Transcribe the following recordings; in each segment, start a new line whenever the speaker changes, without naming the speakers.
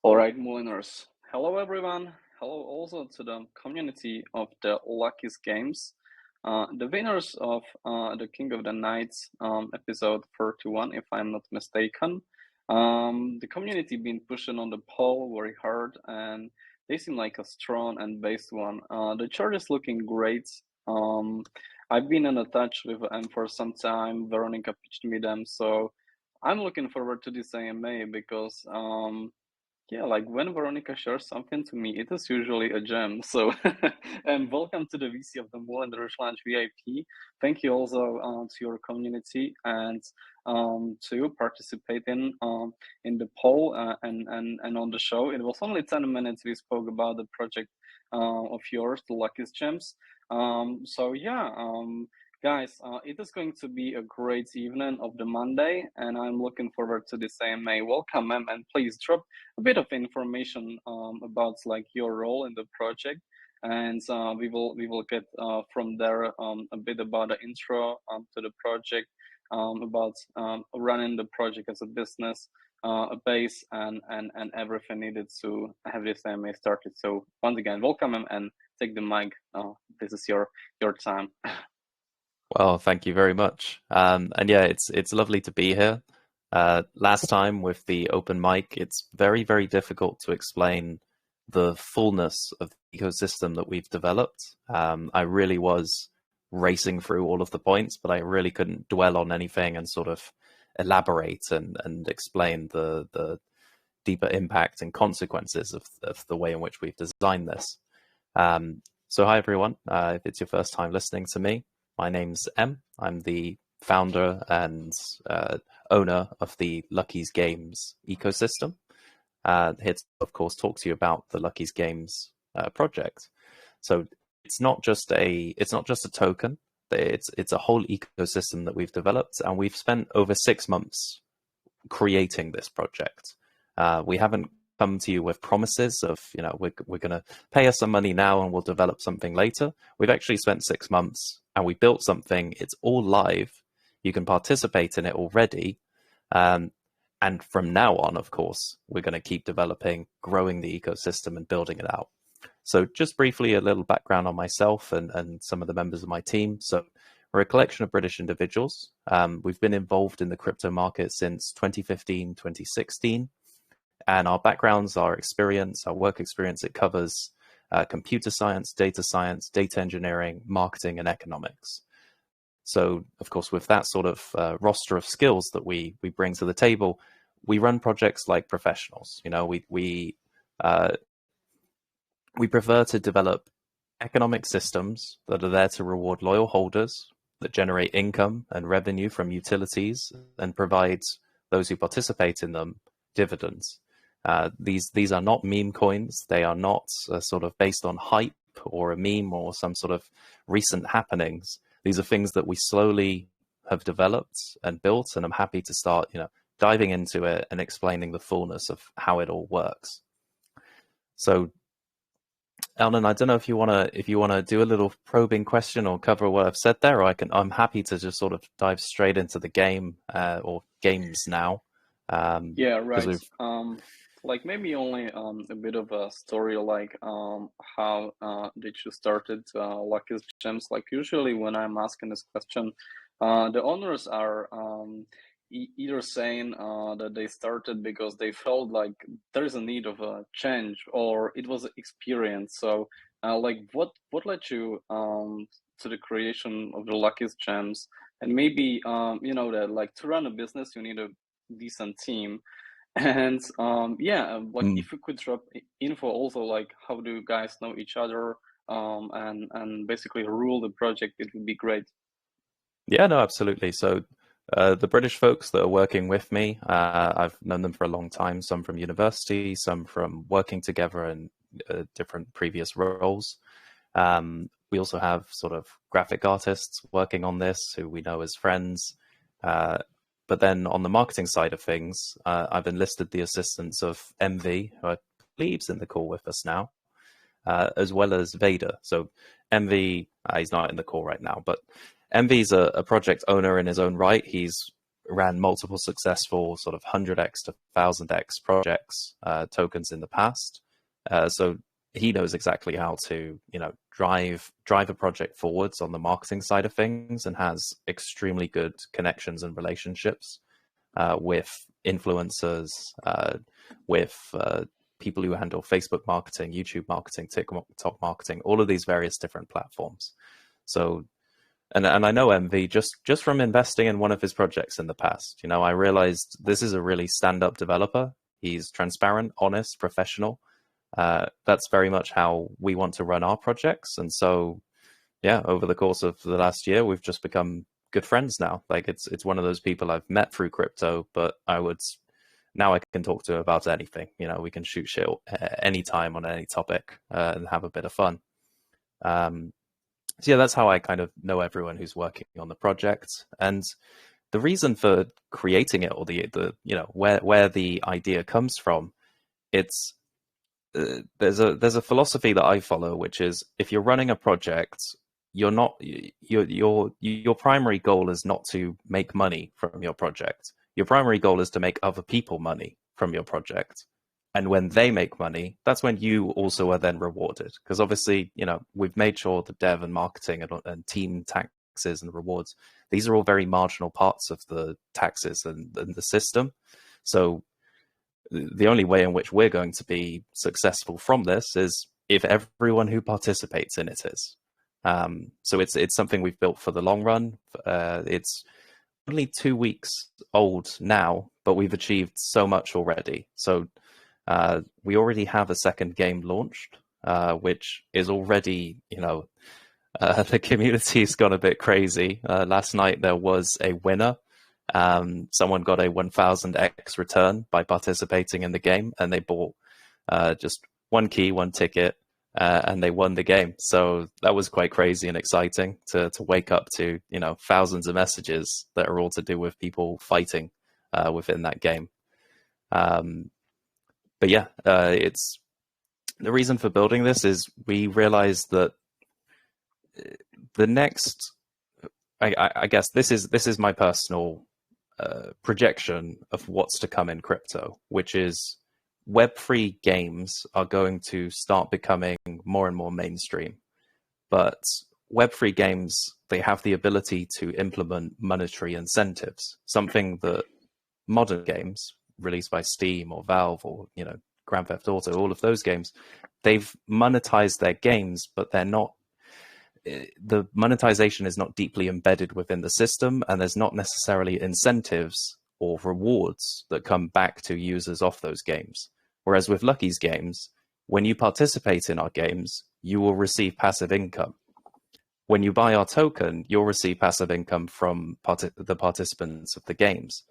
All right, Moliners. Hello, everyone. Hello also to the community of the Lucky's Games, the winners of the King of the Nights episode 31, if I'm not mistaken. The community been pushing on the poll very hard, and they seem like a strong and based one. The chart is looking great. Um, I've been in a touch with them for some time. Veronica pitched me them, so I'm looking forward to this AMA because yeah, like when Veronica shares something to me, it is usually a gem. So, and welcome to the VC of the Moulin Rouge Lounge VIP. Thank you also to your community and to you participating in the poll and on the show. It was only 10 minutes we spoke about the project of yours, the Lucky's Gems. So yeah, guys, it is going to be a great evening of the Monday, and I'm looking forward to this AMA. Welcome, ma'am, and please drop a bit of information about like your role in the project, and we will get from there a bit about the intro to the project, about running the project as a business, a base, and everything needed to have this AMA started. So once again, welcome, ma'am, and take the mic. This is your time.
Well, thank you very much. And yeah, it's lovely to be here. Last time with the open mic, it's very, very difficult to explain the fullness of the ecosystem that we've developed. I really was racing through all of the points, but I really couldn't dwell on anything and sort of elaborate and explain the deeper impact and consequences of the way in which we've designed this. So hi, everyone. If it's your first time listening to me, my name's Em. I'm the founder and owner of the Lucky's Games ecosystem. Here to, of course, talk to you about the Lucky's Games project. So it's not just a token. It's a whole ecosystem that we've developed, and we've spent over 6 months creating this project. We haven't come to you with promises of, we're going to pay us some money now and we'll develop something later. We've actually spent 6 months and we built something. It's all live. You can participate in it already. And from now on, of course, we're going to keep developing, growing the ecosystem and building it out. So just briefly, a little background on myself and some of the members of my team. So we're a collection of British individuals. We've been involved in the crypto market since 2015, 2016. And our backgrounds, our experience, our work experience, it covers computer science, data engineering, marketing, and economics. So, of course, with that sort of roster of skills that we bring to the table, we run projects like professionals. We prefer to develop economic systems that are there to reward loyal holders, that generate income and revenue from utilities, and provide those who participate in them dividends. These are not meme coins. They are not sort of based on hype or a meme or some sort of recent happenings. These are things that we slowly have developed and built, and I'm happy to start, diving into it and explaining the fullness of how it all works. So, Elnan, I don't know if you wanna do a little probing question or cover what I've said there, or I'm happy to just sort of dive straight into the game or games now.
Yeah, right. Like maybe only a bit of a story, like how did you started Lucky's Gems? Like usually when I'm asking this question, the owners are either saying that they started because they felt like there's a need of a change, or it was an experience. So like what led you to the creation of the Lucky's Gems? And maybe that like to run a business you need a decent team. And like if you could drop info also, like how do you guys know each other, and basically rule the project, it would be great.
Yeah, no, absolutely. So the British folks that are working with me, I've known them for a long time, some from university, some from working together in different previous roles. We also have sort of graphic artists working on this who we know as friends. But then on the marketing side of things, I've enlisted the assistance of MV, who I believe is in the call with us now, as well as Vader. So MV, he's not in the call right now, but MV's a project owner in his own right. He's ran multiple successful sort of 100x to 1000x projects, tokens in the past. So he knows exactly how to, drive a project forwards on the marketing side of things, and has extremely good connections and relationships with influencers, with people who handle Facebook marketing, YouTube marketing, TikTok marketing, all of these various different platforms. So, and I know MV just from investing in one of his projects in the past. I realized this is a really stand-up developer. He's transparent, honest, professional. That's very much how we want to run our projects. And so, yeah, over the course of the last year, we've just become good friends now. Like it's one of those people I've met through crypto, but now I can talk to about anything. We can shoot shit anytime on any topic and have a bit of fun. So yeah, that's how I kind of know everyone who's working on the project. And the reason for creating it, or the where the idea comes from, it's there's a philosophy that I follow, which is, if you're running a project, your primary goal is not to make money from your project. Your primary goal is to make other people money from your project. And when they make money, that's when you also are then rewarded. Because obviously, we've made sure the dev and marketing and team taxes and rewards, these are all very marginal parts of the taxes and the system. So the only way in which we're going to be successful from this is if everyone who participates in it is. So it's something we've built for the long run. It's only 2 weeks old now, but we've achieved so much already. So we already have a second game launched, which is already, the community's gone a bit crazy. Last night there was a winner. Someone got a 1000x return by participating in the game, and they bought just one key, one ticket, and they won the game. So that was quite crazy and exciting to wake up to, thousands of messages that are all to do with people fighting within that game. But yeah, it's the reason for building this is we realized that the next, I guess this is my personal projection of what's to come in crypto, which is Web3 games are going to start becoming more and more mainstream. But Web3 games, they have the ability to implement monetary incentives, something that modern games released by Steam or Valve or Grand Theft Auto, all of those games, they've monetized their games, but they're not. The monetization is not deeply embedded within the system, and there's not necessarily incentives or rewards that come back to users off those games. Whereas with Lucky's games, when you participate in our games, you will receive passive income. When you buy our token, you'll receive passive income from the participants of the games.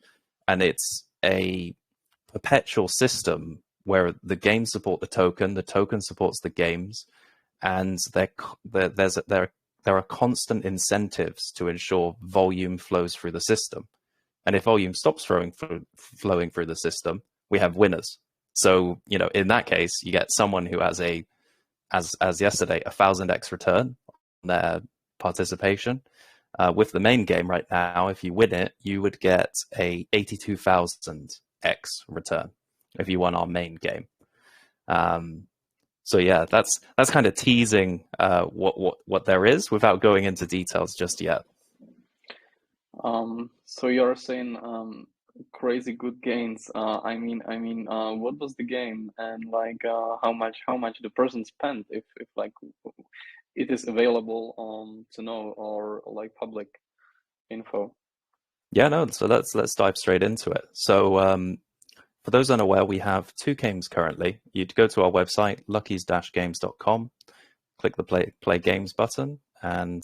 And it's a perpetual system where the games support the token supports the games, and there are constant incentives to ensure volume flows through the system. And if volume stops flowing through the system, we have winners. So, in that case, you get someone who has as yesterday, 1000x return on their participation. With the main game right now, if you win it, you would get a 82,000x return if you won our main game. So yeah, that's kind of teasing what there is without going into details just yet.
So you're saying crazy good gains. I mean, what was the game, and like how much the person spent, if like it is available to know, or like public info?
Yeah, no. So let's dive straight into it. So for those unaware, we have 2 games currently. You'd go to our website, luckies-games.com, click the play games button, and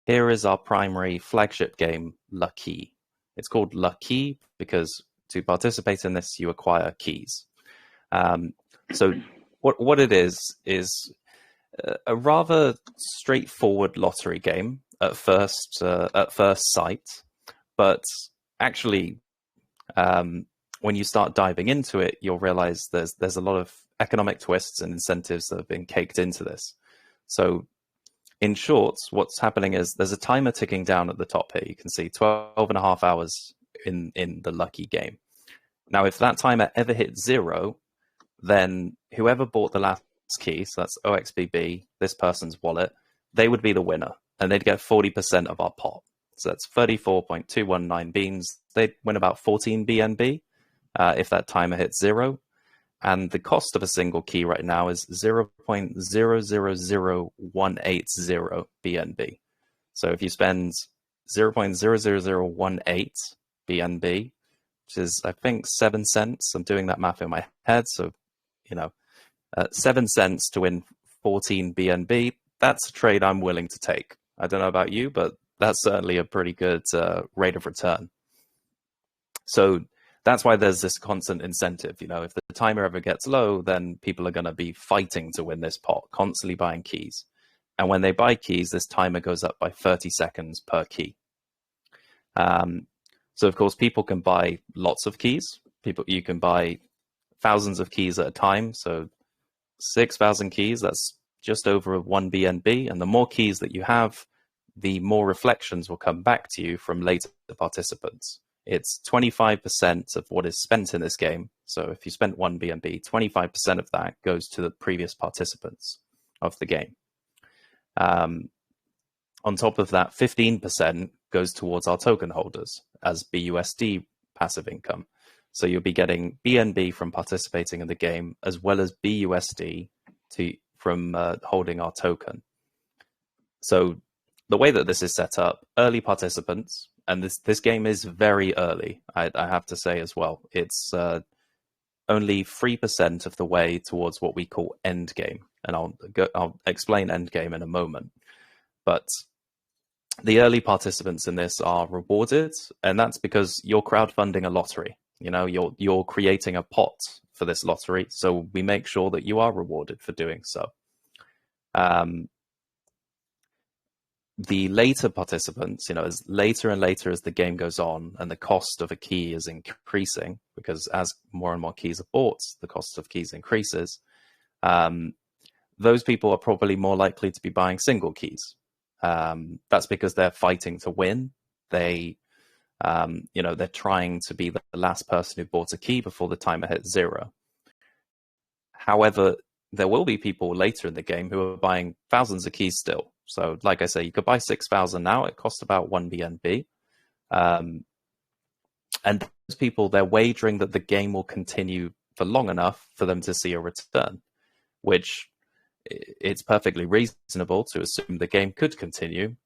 here is our primary flagship game, Lucky. It's called Lucky because to participate in this, you acquire keys. So what it is a rather straightforward lottery game at first sight, but actually, when you start diving into it, you'll realize there's a lot of economic twists and incentives that have been caked into this. So in short, what's happening is there's a timer ticking down at the top here. You can see 12 and a half hours in the lucky game. Now, if that timer ever hits 0, then whoever bought the last key, so that's OXBB, this person's wallet, they would be the winner, and they'd get 40% of our pot. So that's 34.219 beans. They'd win about 14 BNB if that timer hits 0. And the cost of a single key right now is 0.000180 BNB. So if you spend 0.00018 BNB, which is, I think, 7 cents. I'm doing that math in my head. So, 7 cents to win 14 BNB, that's a trade I'm willing to take. I don't know about you, but that's certainly a pretty good rate of return. So that's why there's this constant incentive. If the timer ever gets low, then people are going to be fighting to win this pot, constantly buying keys. And when they buy keys, this timer goes up by 30 seconds per key. So, of course, people can buy lots of keys. You can buy thousands of keys at a time. So 6,000 keys, that's just over 1 BNB. And the more keys that you have, the more reflections will come back to you from later participants. It's 25% of what is spent in this game. So if you spent 1 BNB, 25% of that goes to the previous participants of the game. On top of that, 15% goes towards our token holders as BUSD passive income. So you'll be getting BNB from participating in the game, as well as BUSD from holding our token. So the way that this is set up, early participants, and this game is very early, I have to say as well. It's only 3% of the way towards what we call end game, and I'll explain end game in a moment. But the early participants in this are rewarded, and that's because you're crowdfunding a lottery. You're creating a pot for this lottery, so we make sure that you are rewarded for doing so. The later participants, as later and later as the game goes on and the cost of a key is increasing, because as more and more keys are bought, the cost of keys increases, those people are probably more likely to be buying single keys. That's because they're fighting to win. They're trying to be the last person who bought a key before the timer hits 0. However, there will be people later in the game who are buying thousands of keys still. So like I say, you could buy 6,000 now. It costs about 1 BNB. And those people, they're wagering that the game will continue for long enough for them to see a return, which it's perfectly reasonable to assume the game could continue,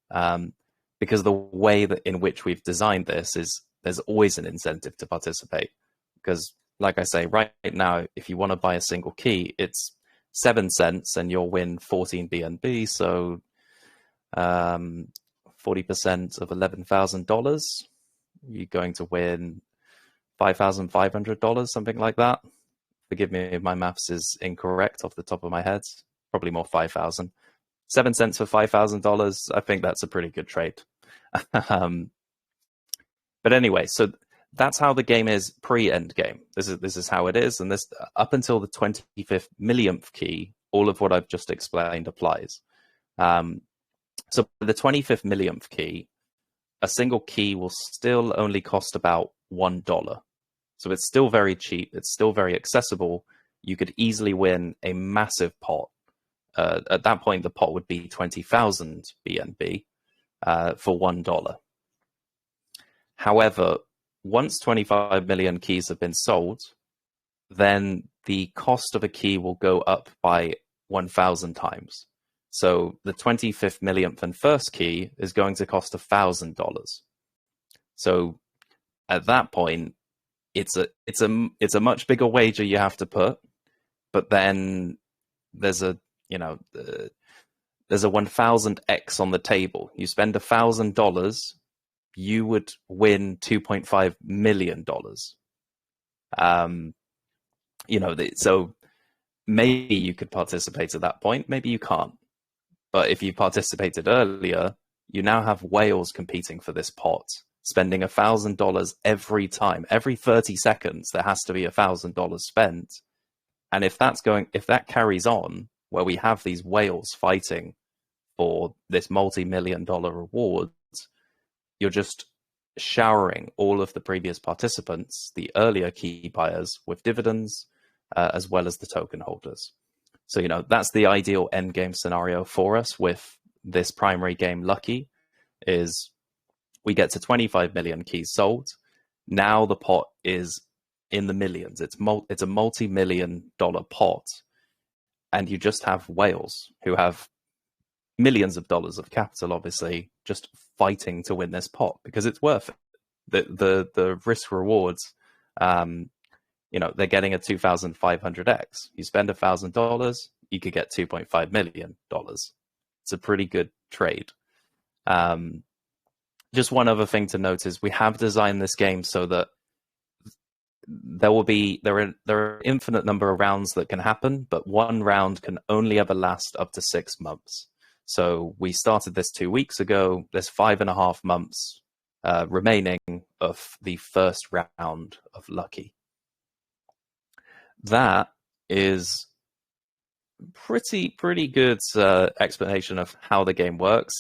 because the way that in which we've designed this is there's always an incentive to participate. Because like I say, right now, if you want to buy a single key, it's 7 cents and you'll win 14 BNB. So 40% of $11,000, you're going to win $5,500, something like that. Forgive me if my maths is incorrect off the top of my head. Probably more 5,000. 7 cents for $5,000. I think that's a pretty good trade. But anyway, so that's how the game is pre-end game. This is how it is, and this up until the 25th millionth key, all of what I've just explained applies. So for the 25th millionth key, a single key will still only cost about $1. So it's still very cheap. It's still very accessible. You could easily win a massive pot. At that point, the pot would be 20,000 BNB for $1. However, once 25 million keys have been sold, then the cost of a key will go up by 1,000 times. So the 25th millionth and first key is going to cost $1,000. So at that point, it's a much bigger wager you have to put, but then there's a 1,000x on the table. You spend $1,000, you would win $2.5 million. So maybe you could participate at that point, maybe you can't. But if you participated earlier, you now have whales competing for this pot, spending $1,000 every time. Every 30 seconds, there has to be $1,000 spent. And if that carries on, where we have these whales fighting for this multi-million-dollar rewards, you're just showering all of the previous participants, the earlier key buyers, with dividends, as well as the token holders. So, that's the ideal end game scenario for us with this primary game Lucky, is we get to 25 million keys sold. Now the pot is in the millions. It's a multi-million-dollar pot. And you just have whales who have millions of dollars of capital, obviously, just fighting to win this pot because it's worth it. The risk rewards, they're getting a 2,500x. You spend $1,000, you could get $2.5 million. It's a pretty good trade. Just one other thing to note is we have designed this game so that there are infinite number of rounds that can happen, but one round can only ever last up to 6 months. So we started this 2 weeks ago. There's 5.5 months remaining of the first round of Lucky. That is pretty good explanation of how the game works.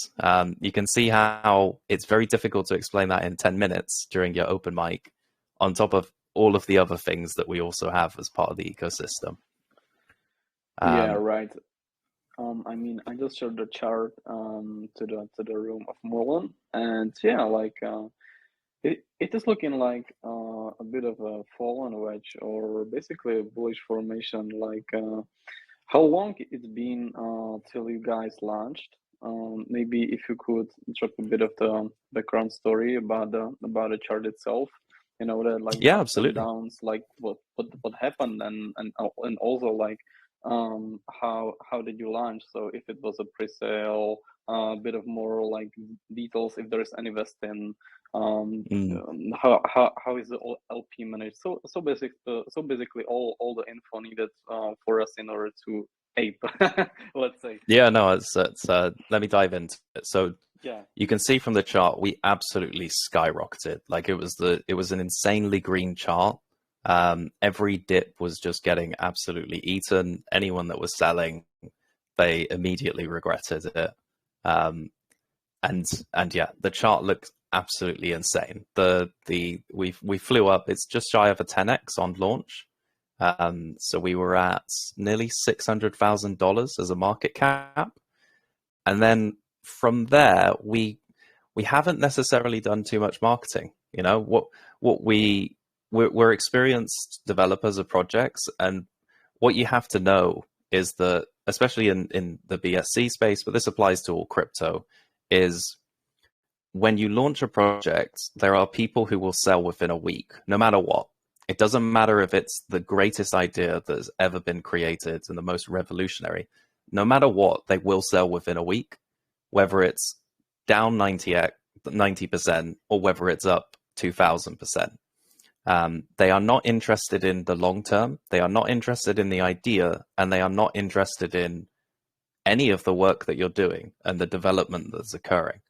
You can see how it's very difficult to explain that in 10 minutes during your open mic, on top of all of the other things that we also have as part of the ecosystem.
Yeah, right. I just showed the chart to the room of Moulin, and yeah, like it is looking like a bit of a fallen wedge or basically a bullish formation. Like how long it's been till you guys launched? Maybe if you could drop a bit of the background story about the chart itself. That like the
Yeah,
ups and
absolutely.
downs, like what happened, and also like how did you launch? So if it was a pre-sale, a bit of more like details if there is any vesting, how is the LP managed? So basically all the info needed for us in order to ape, let's say.
Yeah, no, it's let me dive into it. So
Yeah.
you can see from the chart, we absolutely skyrocketed. Like it was an insanely green chart. Every dip was just getting absolutely eaten. Anyone that was selling, they immediately regretted it. And yeah, the chart looked absolutely insane. We flew up. It's just shy of a 10x on launch. So we were at nearly $600,000 as a market cap, and then from there we haven't necessarily done too much marketing. We're experienced developers of projects, and what you have to know is that, especially in the BSC space, but this applies to all crypto, is when you launch a project, there are people who will sell within a week, no matter what. It doesn't matter if it's the greatest idea that has ever been created and the most revolutionary. No matter what, they will sell within a week, whether it's down 90% or whether it's up 2,000%. They are not interested in the long term. They are not interested in the idea, and they are not interested in any of the work that you're doing and the development that's occurring.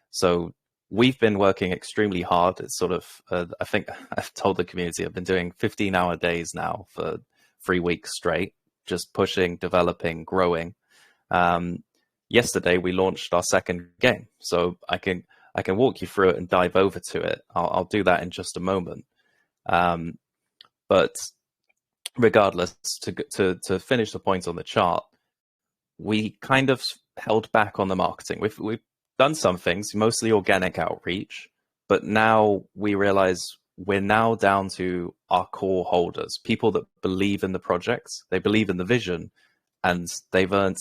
So we've been working extremely hard. It's sort of, I think I've told the community, I've been doing 15-hour days now for 3 weeks straight, just pushing, developing, growing. Yesterday we launched our second game, so I can walk you through it and dive over to it. I'll do that in just a moment. But regardless, to finish the point on the chart, we kind of held back on the marketing. We've done some things, mostly organic outreach, but now we realize we're now down to our core holders, people that believe in the projects, they believe in the vision, and they've earned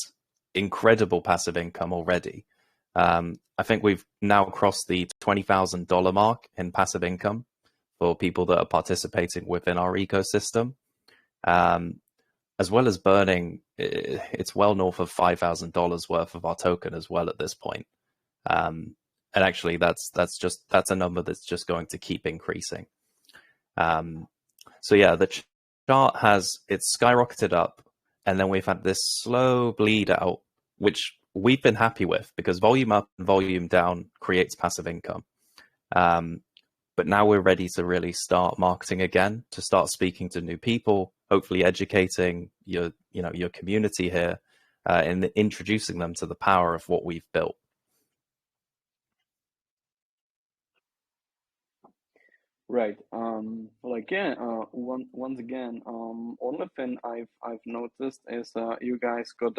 incredible passive income already. I think we've now crossed the $20,000 mark in passive income for people that are participating within our ecosystem, as well as burning. It's well north of $5,000 worth of our token as well at this point. And actually, that's a number that's just going to keep increasing. So yeah, the chart it's skyrocketed up, and then we've had this slow bleed out, which we've been happy with because volume up and volume down creates passive income. But now we're ready to really start marketing again, to start speaking to new people, hopefully educating your community here, and introducing them to the power of what we've built.
Right. Like yeah. Once again, only thing I've noticed is you guys got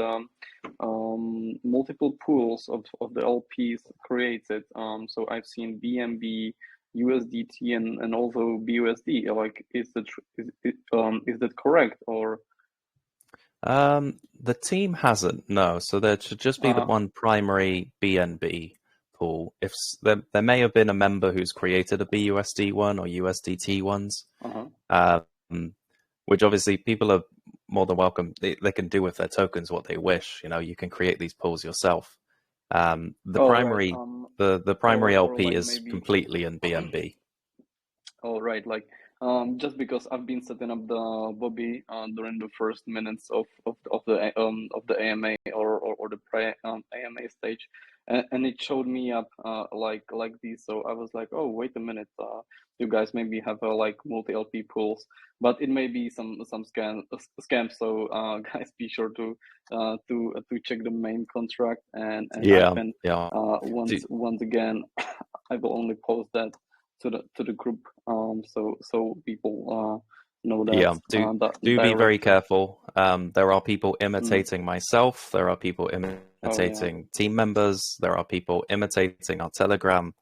multiple pools of the LPs created. So I've seen BNB, USDT, and also BUSD. Like, is that correct or?
The team hasn't, no. So there should just be the
Uh-huh.
one primary BNB pool. There may have been a member who's created a BUSD one or USDT ones,
Uh-huh.
um, which obviously people are more than welcome. They can do with their tokens what they wish. You know, you can create these pools yourself. The
Oh, right.
primary the primary
Or
LP
like
is
maybe.
completely in BNB.
All right, like just because I've been setting up the Bobby during the first minutes of the AMA or the pre AMA stage, and it showed me up like these. So I was like, oh, wait a minute, you guys maybe have like multi LP pools, but it may be some scam. So guys, be sure to check the main contract, and I
Yeah,
can
yeah. Do,
once again I will only post that to the group so people know that
Yeah,
that
do be very
directly.
careful. There are people
Mm.
imitating myself. There are people
Oh yeah.
imitating team members. There are people imitating our Telegram.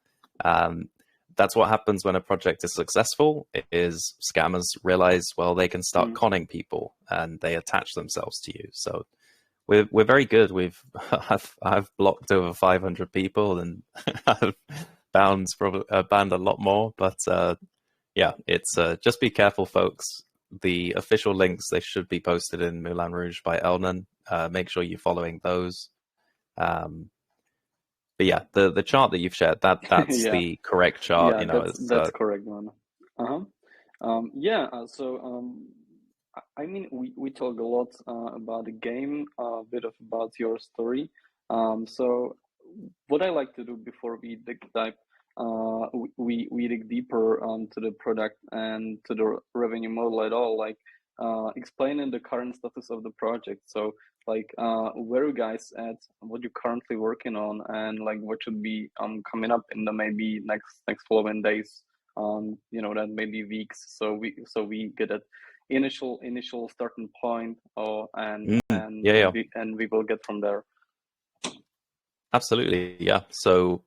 Um, that's what happens when a project is successful. Is scammers realize, well, they can start
Mm.
conning people and they attach themselves to you. So we're very good. I've blocked over 500 people and I've banned a lot more, but yeah, it's just be careful, folks. The official links, they should be posted in Moulin Rouge by Elnan. Make sure you're following those. Um, but yeah, the chart that you've shared, that's
Yeah,
the correct chart.
yeah,
You know, it's
that's correct one. Uh-huh. Yeah, I mean, we talk a lot about the game, a bit of about your story. So what I like to do before we dig dive, we dig deeper to the product and to the revenue model at all, like explaining the current status of the project. So like where you guys at, what you're currently working on, and like what should be coming up in the maybe next following days. That maybe weeks. So we get an initial starting point, or and
mm,
and
yeah,
and
yeah,
we will get from there.
absolutely, yeah. So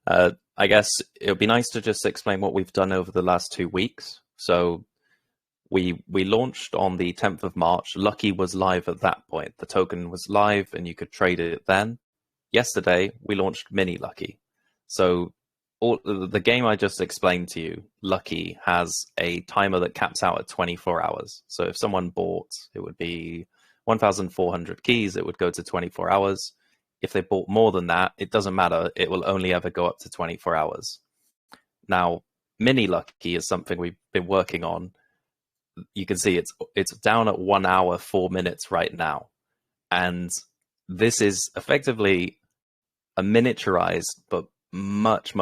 I guess it would be nice to just explain what we've done over the last 2 weeks. So we launched on the 10th of March. Lucky was live at that point. The token was live and you could trade it then. Yesterday, we launched Mini Lucky. So all the game I just explained to you, Lucky, has a timer that caps out at 24 hours. So if someone bought, it would be 1,400 keys, it would go to 24 hours. If they bought more than that, it doesn't matter. It will only ever go up to 24 hours. Now, Mini Lucky is something we've been working on. You can see it's down at 1 hour 4 minutes right now, and this is effectively a miniaturized but much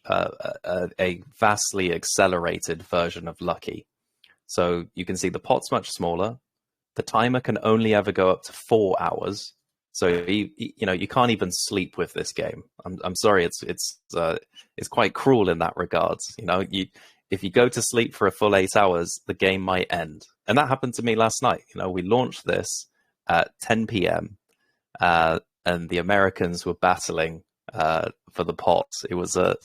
a vastly accelerated version of Lucky. So you can see the pot's much smaller. The timer can only ever go up to 4 hours. So you can't even sleep with this game. I'm sorry, it's quite cruel in that regards. If you go to sleep for a full 8 hours, the game might end. And that happened to me last night. We launched this at 10 p.m. And the Americans were battling for the pot. It was a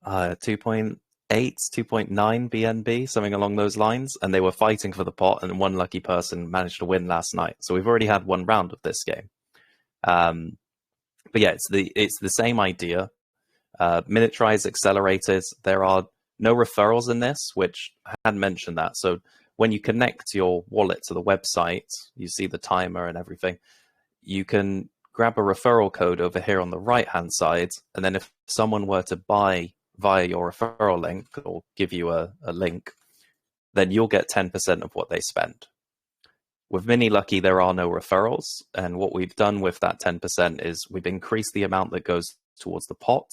2.8, 2.9 BNB, something along those lines, and they were fighting for the pot, and one lucky person managed to win last night. So we've already had one round of this game. But yeah, it's the same idea. Miniaturized, accelerated. There are no referrals in this, which I hadn't mentioned that. So when you connect your wallet to the website, you see the timer and everything. You can grab a referral code over here on the right hand side, and then if someone were to buy via your referral link or give you a link, then you'll get 10% of what they spend. With Mini Lucky, there are no referrals, and what we've done with that 10% is we've increased the amount that goes towards the pot,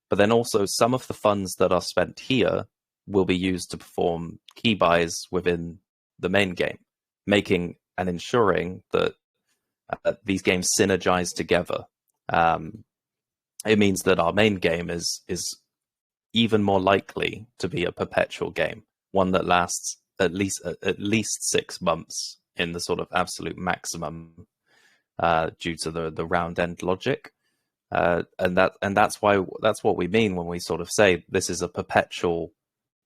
but then also some of the funds that are spent here will be used to perform key buys within the main game, making and ensuring that these games synergize together. It means that our main game is even more likely to be a perpetual game, one that lasts at least 6 months in the sort of absolute maximum, due to the round end logic. And that's what we mean when we sort of say this is a perpetual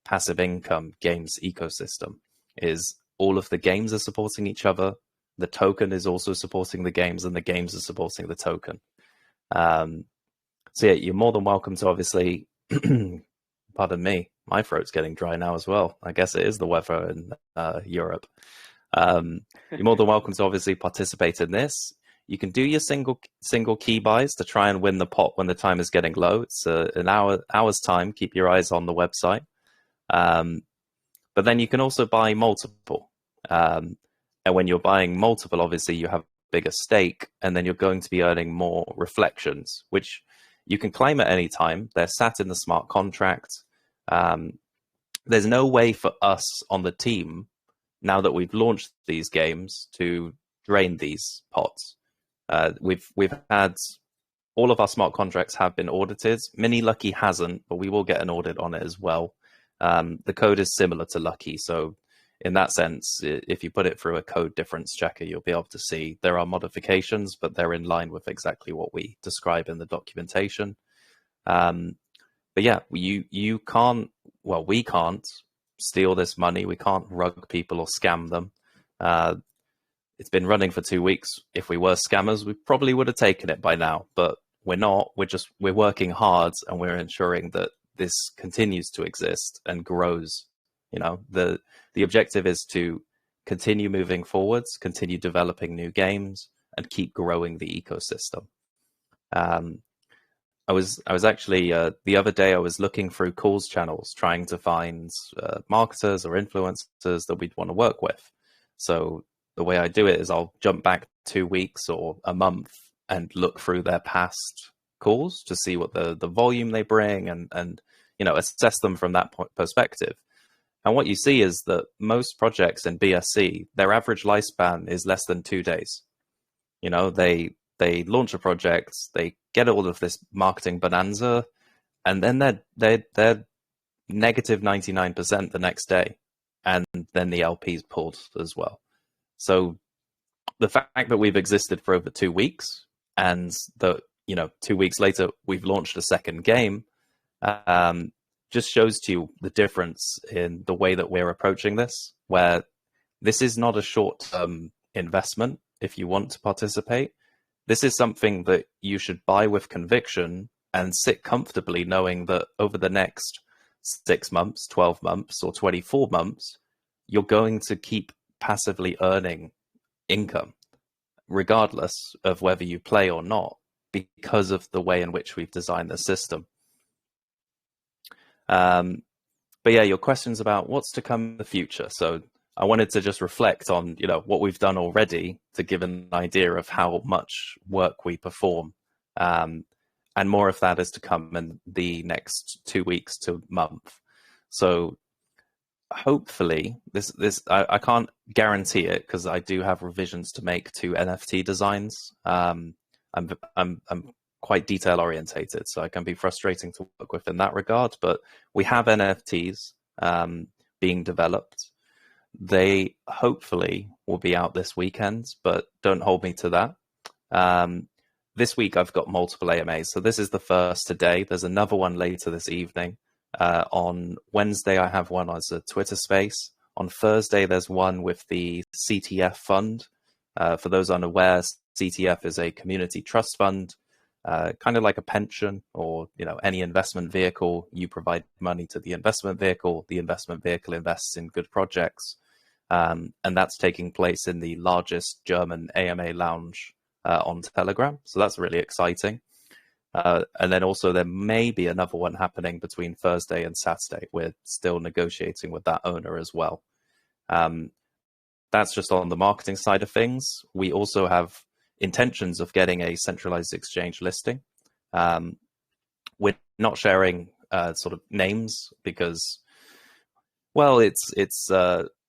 passive income games ecosystem. Is all of the games are supporting each other, the token is also supporting the games, and the games are supporting the token. So yeah, you're more than welcome to obviously pardon me, my throat's getting dry now as well. I guess it is the weather in Europe. You're more than welcome to obviously participate in this. You can do your single key buys to try and win the pot when the time is getting low. It's an hour's time. Keep your eyes on the website. But then you can also buy multiple. And when you're buying multiple, obviously you have a bigger stake, and then you're going to be earning more reflections, which you can claim at any time. They're sat in the smart contract. There's no way for us on the team, now that we've launched these games, to drain these pots. We've had all of our smart contracts have been audited. Mini Lucky hasn't, but we will get an audit on it as well. The code is similar to Lucky, so in that sense, if you put it through a code difference checker, you'll be able to see there are modifications, but they're in line with exactly what we describe in the documentation. But yeah, you can't, well, we can't steal this money. We can't rug people or scam them. It's been running for 2 weeks. If we were scammers, we probably would have taken it by now, but we're not. We're working hard, and we're ensuring that this continues to exist and grows. You know, the objective is to continue moving forwards, continue developing new games, and keep growing the ecosystem. I was actually the other day I was looking through calls channels trying to find marketers or influencers that we'd want to work with. So the way I do it is I'll jump back 2 weeks or a month and look through their past calls to see what the volume they bring, and you know, assess them from that perspective. And what you see is that most projects in BSC, their average lifespan is less than 2 days. You know, they launch a project, they get all of this marketing bonanza, and then they're negative 99% the next day, and then the LP's pulled as well. So the fact that we've existed for over 2 weeks, and that, you know, 2 weeks later we've launched a second game, just shows to you the difference in the way that we're approaching this, where this is not a short-term investment if you want to participate. This is something that you should buy with conviction and sit comfortably knowing that over the next 6 months, 12 months, or 24 months, you're going to keep passively earning income, regardless of whether you play or not, because of the way in which we've designed the system. But yeah, your questions about what's to come in the future. So I wanted to just reflect on, you know, what we've done already to give an idea of how much work we perform. And more of that is to come in the next 2 weeks to a month. So hopefully I can't guarantee it, because I do have revisions to make to NFT designs. I'm quite detail orientated, so it can be frustrating to work with in that regard, but we have NFTs being developed. They hopefully will be out this weekend, but don't hold me to that. This week I've got multiple AMAs, so this is the first today. There's another one later this evening. On Wednesday I have one as a Twitter space. On Thursday there's one with the CTF fund. For those unaware, CTF is a community trust fund, kind of like a pension, or, you know, any investment vehicle. You provide money to the investment vehicle invests in good projects, and that's taking place in the largest German AMA lounge on Telegram. So that's really exciting. And then also there may be another one happening between Thursday and Saturday. We're still negotiating with that owner as well. That's just on the marketing side of things. We also have intentions of getting a centralized exchange listing. We're not sharing sort of names because, well, it's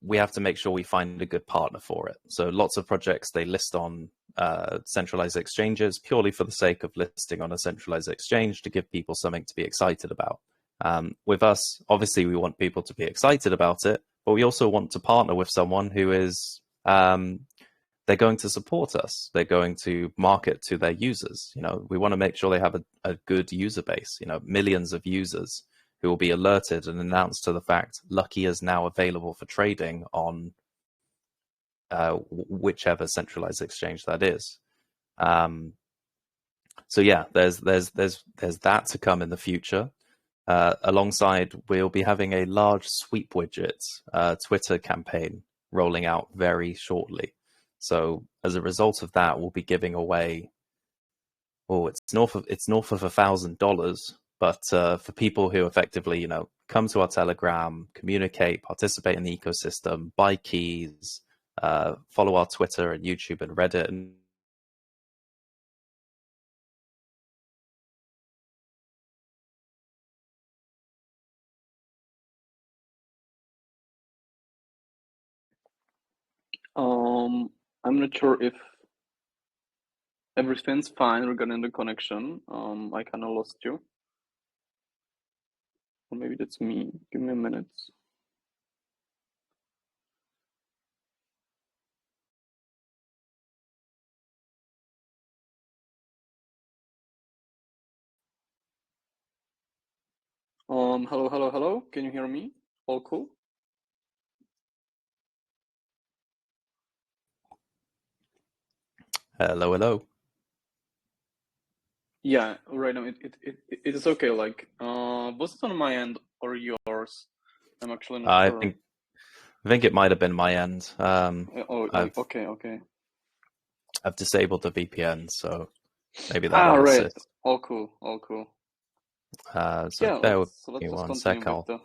we have to make sure we find a good partner for it. So lots of projects, they list on centralized exchanges purely for the sake of listing on a centralized exchange to give people something to be excited about. With us, obviously, we want people to be excited about it, but we also want to partner with someone who is they're going to support us. They're going to market to their users. We want to make sure they have a good user base, millions of users who will be alerted and announced to the fact Lucky is now available for trading on whichever centralized exchange that is. So yeah, there's that to come in the future. Alongside, we'll be having a large sweep widget Twitter campaign rolling out very shortly. So as a result of that, we'll be giving away, it's north of $1,000, but for people who effectively, come to our Telegram, communicate, participate in the ecosystem, buy keys, follow our Twitter and YouTube and Reddit, and
I'm not sure if everything's fine regarding the connection. I kind of lost you. Or maybe that's me. Give me a minute. Hello, hello, hello. Can you hear me? All cool?
hello, hello.
Yeah, right now it is okay. Like, was it on my end or yours? I'm actually not
I
sure.
think it might have been my end.
Okay.
I've disabled the VPN, so maybe that'll
Right.
assist.
All cool, all cool.
So
Yeah,
bear with
let's
me
just
one
continue
sec.
with the.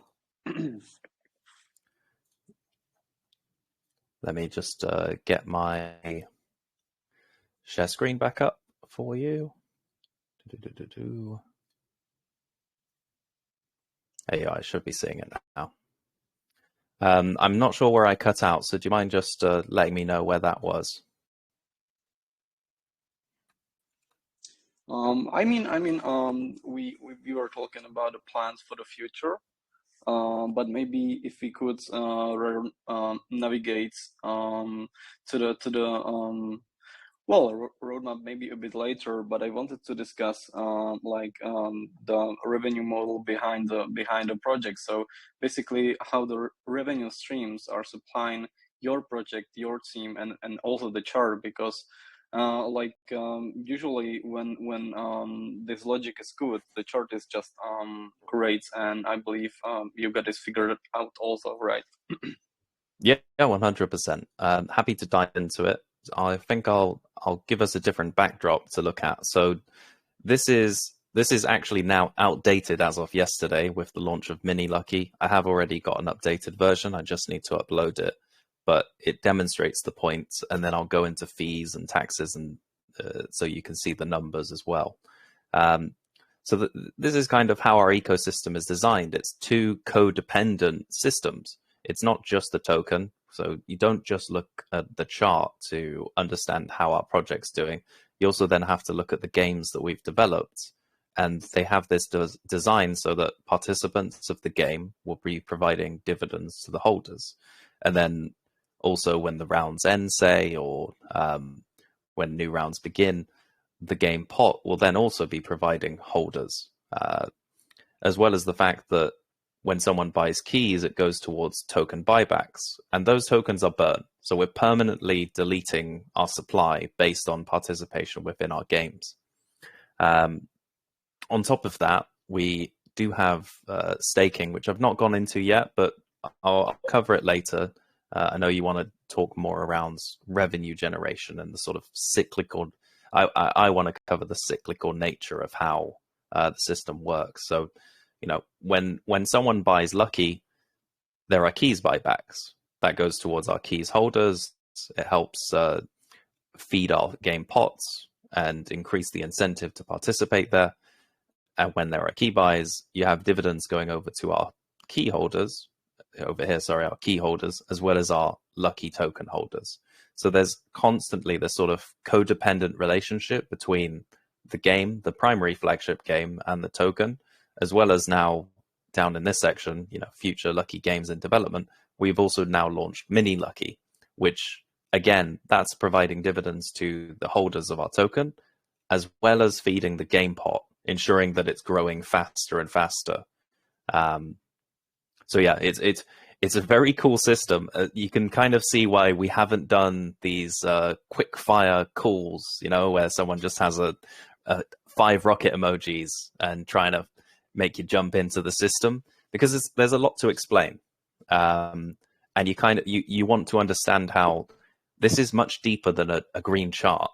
Let me just get my share screen back up for you. There you are, I should be seeing it now. I'm not sure where I cut out, so do you mind just letting me know where that was?
We were talking about the plans for the future. But maybe if we could navigate to the roadmap maybe a bit later. But I wanted to discuss the revenue model behind the project. So basically, how the revenue streams are supplying your project, your team, and also the chart, because usually when this logic is good, the chart is just great, and I believe you got this figured out also, right?
Yeah, 100%. Happy to dive into it. I think I'll give us a different backdrop to look at. So this is actually now outdated as of yesterday with the launch of Mini Lucky. I have already got an updated version. I just need to upload it, but it demonstrates the points, and then I'll go into fees and taxes, and so you can see the numbers as well. So this is kind of how our ecosystem is designed. It's two codependent systems. It's not just the token. So you don't just look at the chart to understand how our project's doing. You also then have to look at the games that we've developed. And they have this design so that participants of the game will be providing dividends to the holders. And then also when the rounds end, say, or when new rounds begin, the game pot will then also be providing holders, as well as the fact that when someone buys keys, it goes towards token buybacks, and those tokens are burned. So we're permanently deleting our supply based on participation within our games. On top of that, we do have staking, which I've not gone into yet, but I'll cover it later. I know you want to talk more around revenue generation and the sort of cyclical. I want to cover the cyclical nature of how the system works. So, when someone buys Lucky, there are keys buybacks that goes towards our keys holders. It helps feed our game pots and increase the incentive to participate there. And when there are key buys, you have dividends going over to our key holders our key holders, as well as our Lucky token holders. So there's constantly this sort of codependent relationship between the game, the primary flagship game, and the token, as well as now down in this section, future Lucky games in development, we've also now launched Mini Lucky, which again, that's providing dividends to the holders of our token, as well as feeding the game pot, ensuring that it's growing faster and faster. So yeah, it's a very cool system. You can kind of see why we haven't done these quick fire calls, where someone just has a 5 rocket emojis and trying to make you jump into the system, because there's a lot to explain, and you want to understand how this is much deeper than a green chart.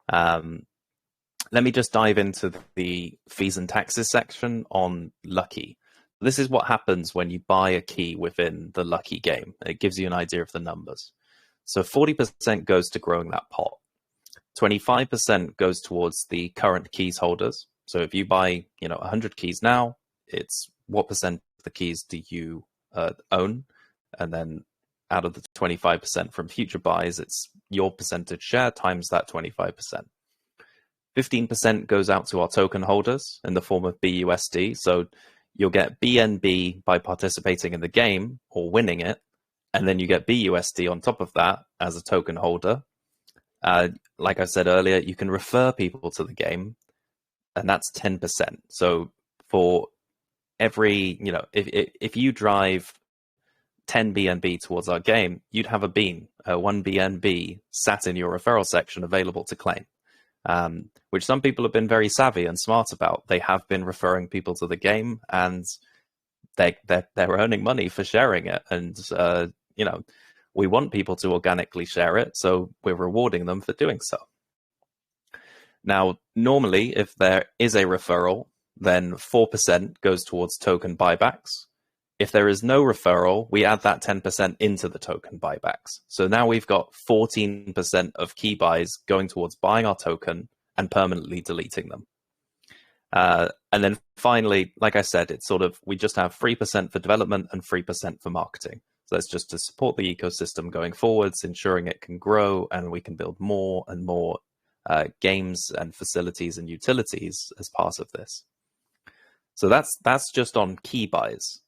Let me just dive into the fees and taxes section on Lucky. This is what happens when you buy a key within the Lucky game. It gives you an idea of the numbers. So 40% goes to growing that pot. 25% goes towards the current keys holders. So if you buy, 100 keys now, it's what percent of the keys do you own? And then out of the 25% from future buys, it's your percentage share times that 25%. 15% goes out to our token holders in the form of BUSD. So you'll get BNB by participating in the game or winning it, and then you get BUSD on top of that as a token holder. Like I said earlier, you can refer people to the game, and that's 10%. So for every, if you drive 10 BNB towards our game, you'd have a bean, 1 BNB sat in your referral section available to claim. Which some people have been very savvy and smart about. They have been referring people to the game, and they're earning money for sharing it. And we want people to organically share it, so we're rewarding them for doing so. Now, normally, if there is a referral, then 4% goes towards token buybacks. If there is no referral, we add that 10% into the token buybacks. So now we've got 14% of key buys going towards buying our token and permanently deleting them. And then finally, like I said, it's we just have 3% for development and 3% for marketing. So that's just to support the ecosystem going forwards, ensuring it can grow and we can build more and more games and facilities and utilities as part of this. So that's just on key buys.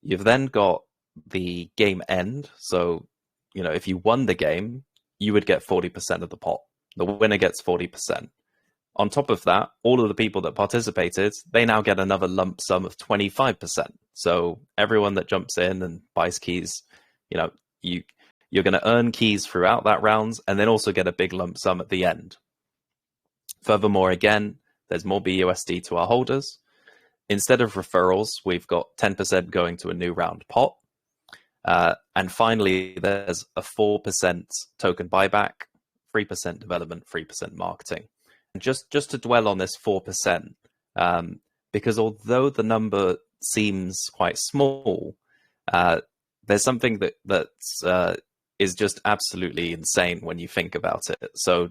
You've then got the game end. So, if you won the game, you would get 40% of the pot. The winner gets 40%. On top of that, all of the people that participated, they now get another lump sum of 25%. So everyone that jumps in and buys keys, you're going to earn keys throughout that round and then also get a big lump sum at the end. Furthermore, again, there's more BUSD to our holders. Instead of referrals, we've got 10% going to a new round pot. And finally, there's a 4% token buyback, 3% development, 3% marketing. And just to dwell on this 4%, because although the number seems quite small, there's something that is just absolutely insane when you think about it. So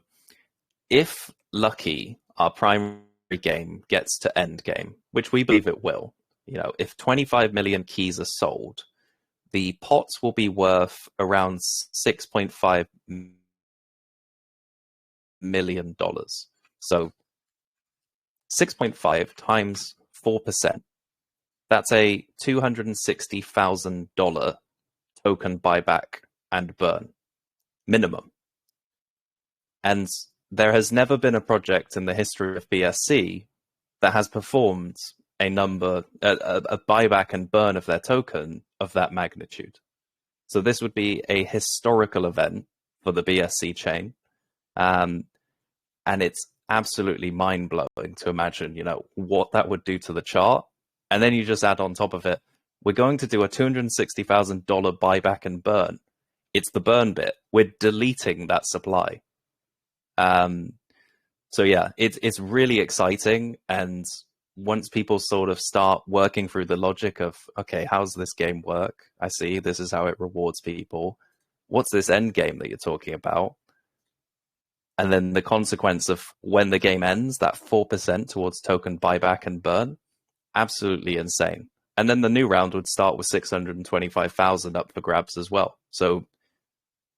if Lucky, our primary game, gets to end game, which we believe it will, if 25 million keys are sold, the pots will be worth around $6.5 million. So 6.5 times 4%, that's a $260,000 token buyback and burn minimum. And there has never been a project in the history of BSC that has performed a buyback and burn of their token of that magnitude. So this would be a historical event for the BSC chain. And it's absolutely mind-blowing to imagine, what that would do to the chart. And then you just add on top of it, we're going to do a $260,000 buyback and burn. It's the burn bit. We're deleting that supply. So yeah, it's really exciting. And once people sort of start working through the logic of, okay, how's this game work? I see, this is how it rewards people. What's this end game that you're talking about? And then the consequence of when the game ends, that 4% towards token buyback and burn, absolutely insane. And then the new round would start with 625,000 up for grabs as well. So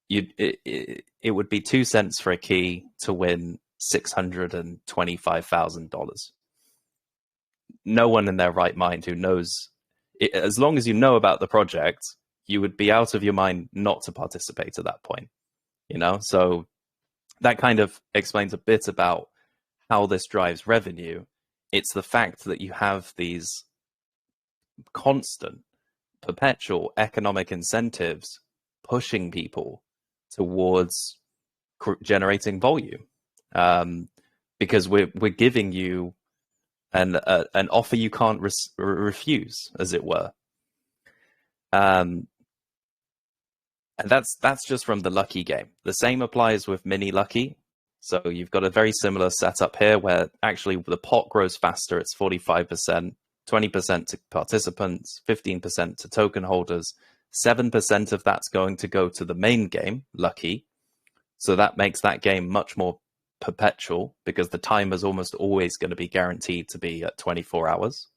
it would be 2 cents for a key to win $625,000. No one in their right mind who knows, as long as you know about the project, you would be out of your mind not to participate at that point, you know? So that kind of explains a bit about how this drives revenue. It's the fact that you have these constant, perpetual economic incentives pushing people towards generating volume, because we're giving you an offer you can't refuse, as it were. And that's just from the Lucky game. The same applies with Mini Lucky. So you've got a very similar setup here where actually the pot grows faster. It's 45%, 20% to participants, 15% to token holders. 7% of that's going to go to the main game, Lucky. So that makes that game much more perpetual because the timer is almost always going to be guaranteed to be at 24 hours.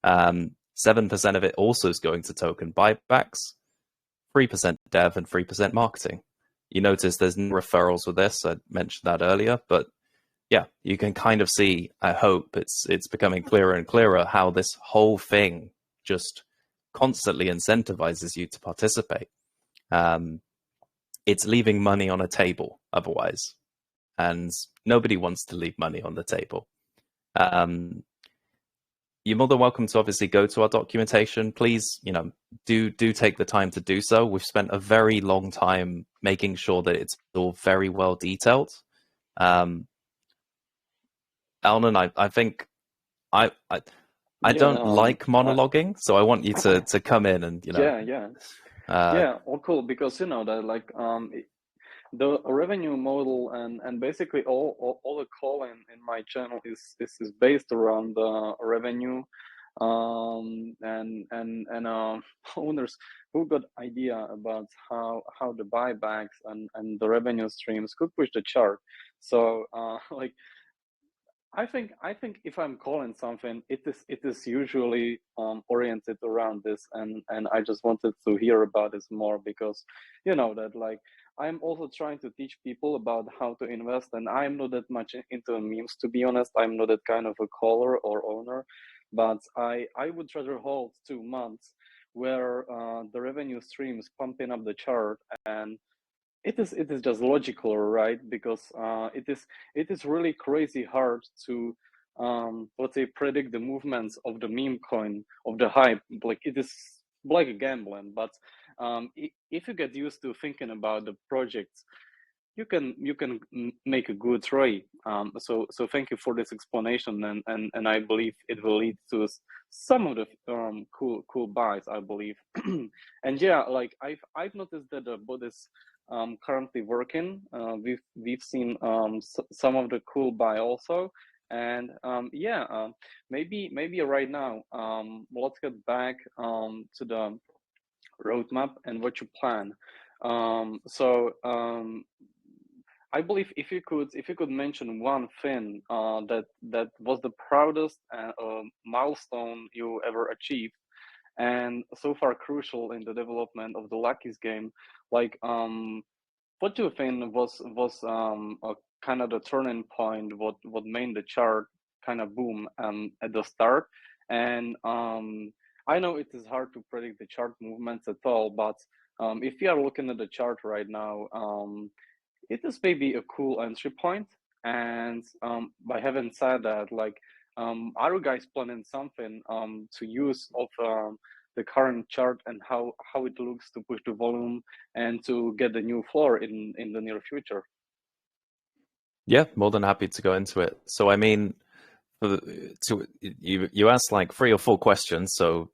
7% of it also is going to token buybacks, 3% dev, and 3% marketing. You notice there's no referrals with this. I mentioned that earlier, but yeah, you can kind of see, I hope it's becoming clearer and clearer how this whole thing just constantly incentivizes you to participate. It's leaving money on a table otherwise, and nobody wants to leave money on the table. You're more than welcome to obviously go to our documentation. Please, do take the time to do so. We've spent a very long time making sure that it's all very well detailed. Elnan, I think I don't like monologuing, so I want you to come in and
all cool, because that like the revenue model and basically all the calling in my channel is based around the revenue, and owners who got idea about how the buybacks and the revenue streams could push the chart. So like I think if I'm calling something, it is usually oriented around this, and I just wanted to hear about this more because that like I'm also trying to teach people about how to invest, and I'm not that much into memes, to be honest. I'm not that kind of a caller or owner, but I would rather hold 2 months where the revenue stream is pumping up the chart, and it is just logical, right? Because it is really crazy hard to let's say predict the movements of the meme coin, of the hype. Like it is like a gambling, but if you get used to thinking about the projects, you can make a good trade. So thank you for this explanation, and I believe it will lead to some of the cool buys, I believe. And yeah, like I've noticed that the bot is currently working. We've seen some of the cool buy also, and maybe right now let's get back to the roadmap and what you plan. I believe if you could mention one thing that was the proudest milestone you ever achieved, and so far crucial in the development of the Lucky's game, like what do you think was a kind of the turning point, what made the chart kind of boom at the start? And I know it is hard to predict the chart movements at all, but if you are looking at the chart right now, it is maybe a cool entry point. And by having said that, like, are you guys planning something to use of the current chart and how it looks to push the volume and to get the new floor in the near future?
Yeah, more than happy to go into it. So I mean, you asked like 3 or 4 questions. So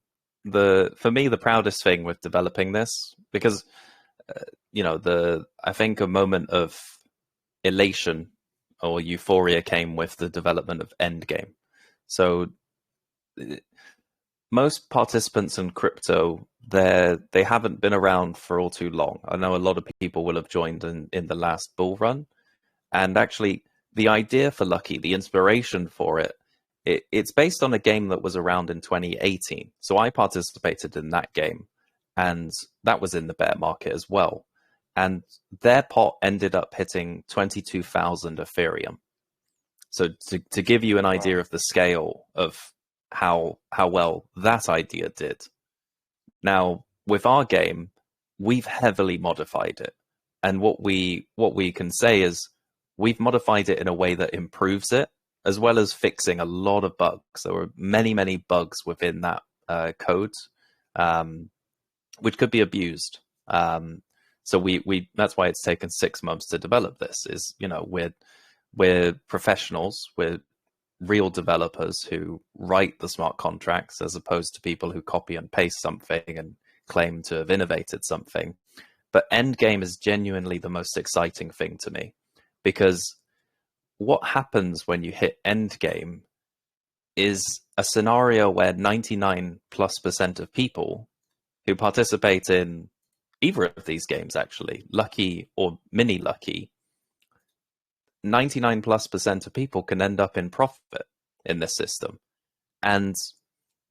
for me the proudest thing with developing this, because I think a moment of elation or euphoria came with the development of Endgame. So most participants in crypto, they haven't been around for all too long. I know a lot of people will have joined in the last bull run, and actually the idea for Lucky, the inspiration for it's based on a game that was around in 2018. So I participated in that game, and that was in the bear market as well. And their pot ended up hitting 22,000 Ethereum. So to give you an idea of the scale of how well that idea did, Now, with our game, we've heavily modified it. And what we can say is we've modified it in a way that improves it, as well as fixing a lot of bugs. There were many, many bugs within that code, which could be abused. So we that's why it's taken 6 months to develop this. Is, you know, we're professionals, we're real developers who write the smart contracts, as opposed to people who copy and paste something and claim to have innovated something. But endgame is genuinely the most exciting thing to me, because what happens when you hit endgame is a scenario where 99+% of people who participate in either of these games, actually, lucky or mini lucky, 99+% of people can end up in profit in this system. And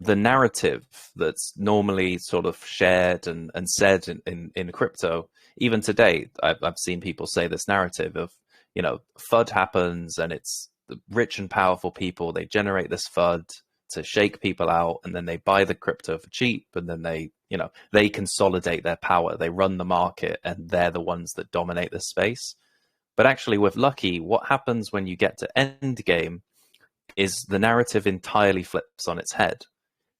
the narrative that's normally sort of shared and said in crypto, even today, I've seen people say this narrative of, you know, FUD happens and it's the rich and powerful people, they generate this FUD to shake people out, and then they buy the crypto for cheap, and then they, you know, they consolidate their power, they run the market, and they're the ones that dominate the space. But actually with Lucky, what happens when you get to end game is the narrative entirely flips on its head,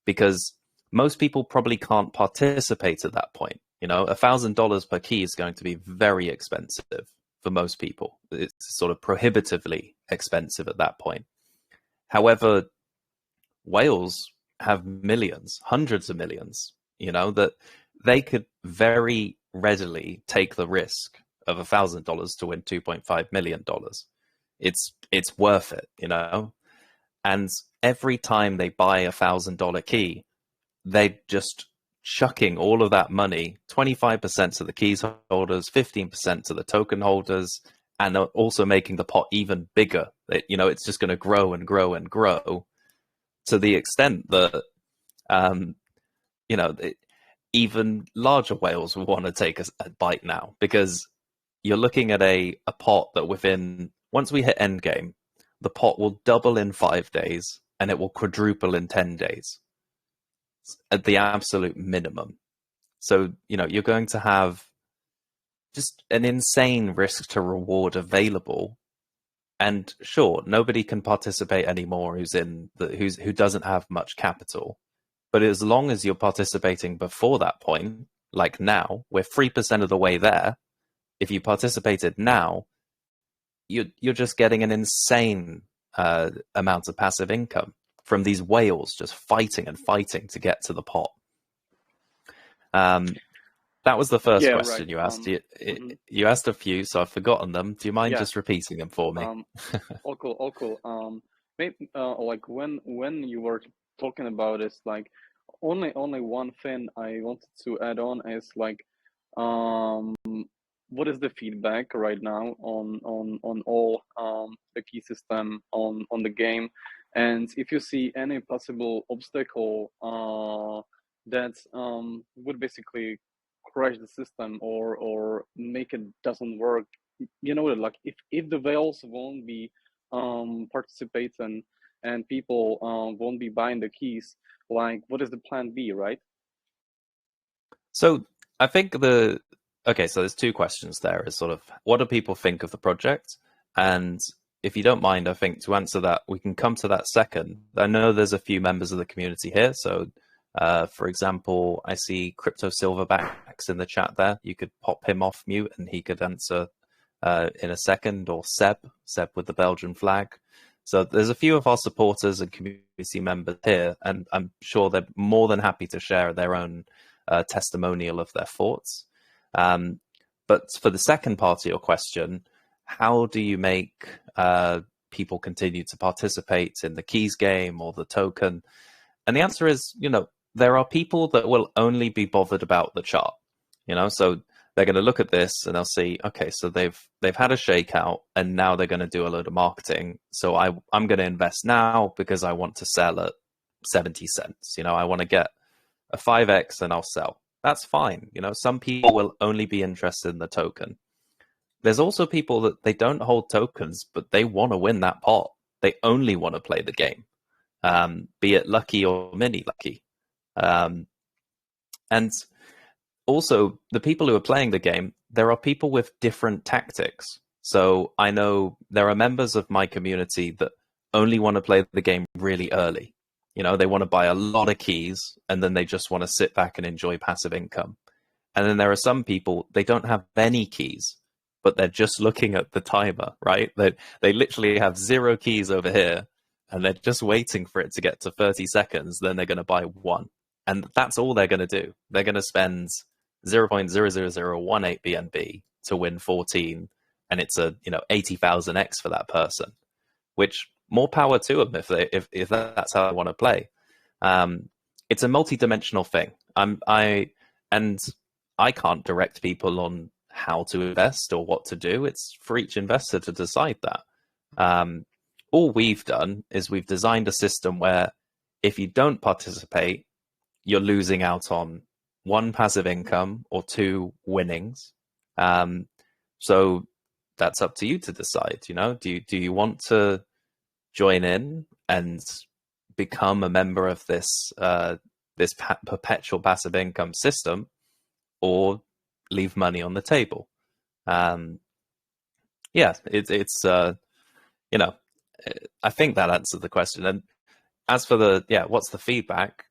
because most people probably can't participate at that point. You know, $1,000 per key is going to be very expensive for most people. It's sort of prohibitively expensive at that point. However, whales have millions, hundreds of millions, you know, that they could very readily take the risk of $1,000 to win $2.5 million. It's worth it, you know. And every time they buy $1,000 key, they're just chucking all of that money, 25% to the keys holders, 15% to the token holders, and also making the pot even bigger. You know, it's just going to grow and grow and grow, to the extent that, you know, even larger whales will want to take a bite now, because you're looking at a pot that once we hit endgame, the pot will double in 5 days and it will quadruple in 10 days at the absolute minimum. So, you know, you're going to have just an insane risk to reward available. And sure, nobody can participate anymore who doesn't have much capital. But as long as you're participating before that point, like now, we're 3% of the way there. If you participated now, you're just getting an insane amount of passive income from these whales just fighting and fighting to get to the pot. That was the first question you asked. You asked a few, so I've forgotten them. Do you mind just repeating them for me?
All cool. Maybe like when you were talking about this, like only one thing I wanted to add on is like, what is the feedback right now on all the key system on the game, and if you see any possible obstacle that would basically crash the system or make it doesn't work. You know, like if the whales won't be participating and people won't be buying the keys, like what is the plan B, right?
So I think so there's two questions there. Is sort of, what do people think of the project? And if you don't mind, I think to answer that, we can come to that second. I know there's a few members of the community here. So for example, I see Crypto Silverbacks in the chat there. You could pop him off mute and he could answer in a second, or Seb with the Belgian flag. So there's a few of our supporters and community members here, and I'm sure they're more than happy to share their own testimonial of their thoughts. But for the second part of your question, how do you make people continue to participate in the keys game or the token? And the answer is, you know, there are people that will only be bothered about the chart, you know, so they're going to look at this and they'll see, okay, so they've had a shakeout and now they're going to do a load of marketing. So I'm going to invest now because I want to sell at 70 cents. You know, I want to get a 5x and I'll sell. That's fine. You know, some people will only be interested in the token. There's also people that they don't hold tokens, but they want to win that pot. They only want to play the game, be it lucky or mini lucky. And also, the people who are playing the game, there are people with different tactics. So I know there are members of my community that only want to play the game really early. They want to buy a lot of keys and then they just want to sit back and enjoy passive income. And then there are some people, they don't have any keys, but they're just looking at the timer, right? They literally have 0 keys over here and they're just waiting for it to get to 30 seconds. Then they're going to buy 1. And that's all they're going to do. They're going to spend 0.00018 BNB to win 14. And it's a 80,000x for that person, which more power to them if that's how they want to play. It's a multi-dimensional thing. I can't direct people on how to invest or what to do. It's for each investor to decide that. All we've done is we've designed a system where if you don't participate, you're losing out on 1 passive income or 2 winnings. So that's up to you to decide. Do you want to join in and become a member of this perpetual passive income system, or leave money on the table? It's I think that answers the question. And as for what's the feedback?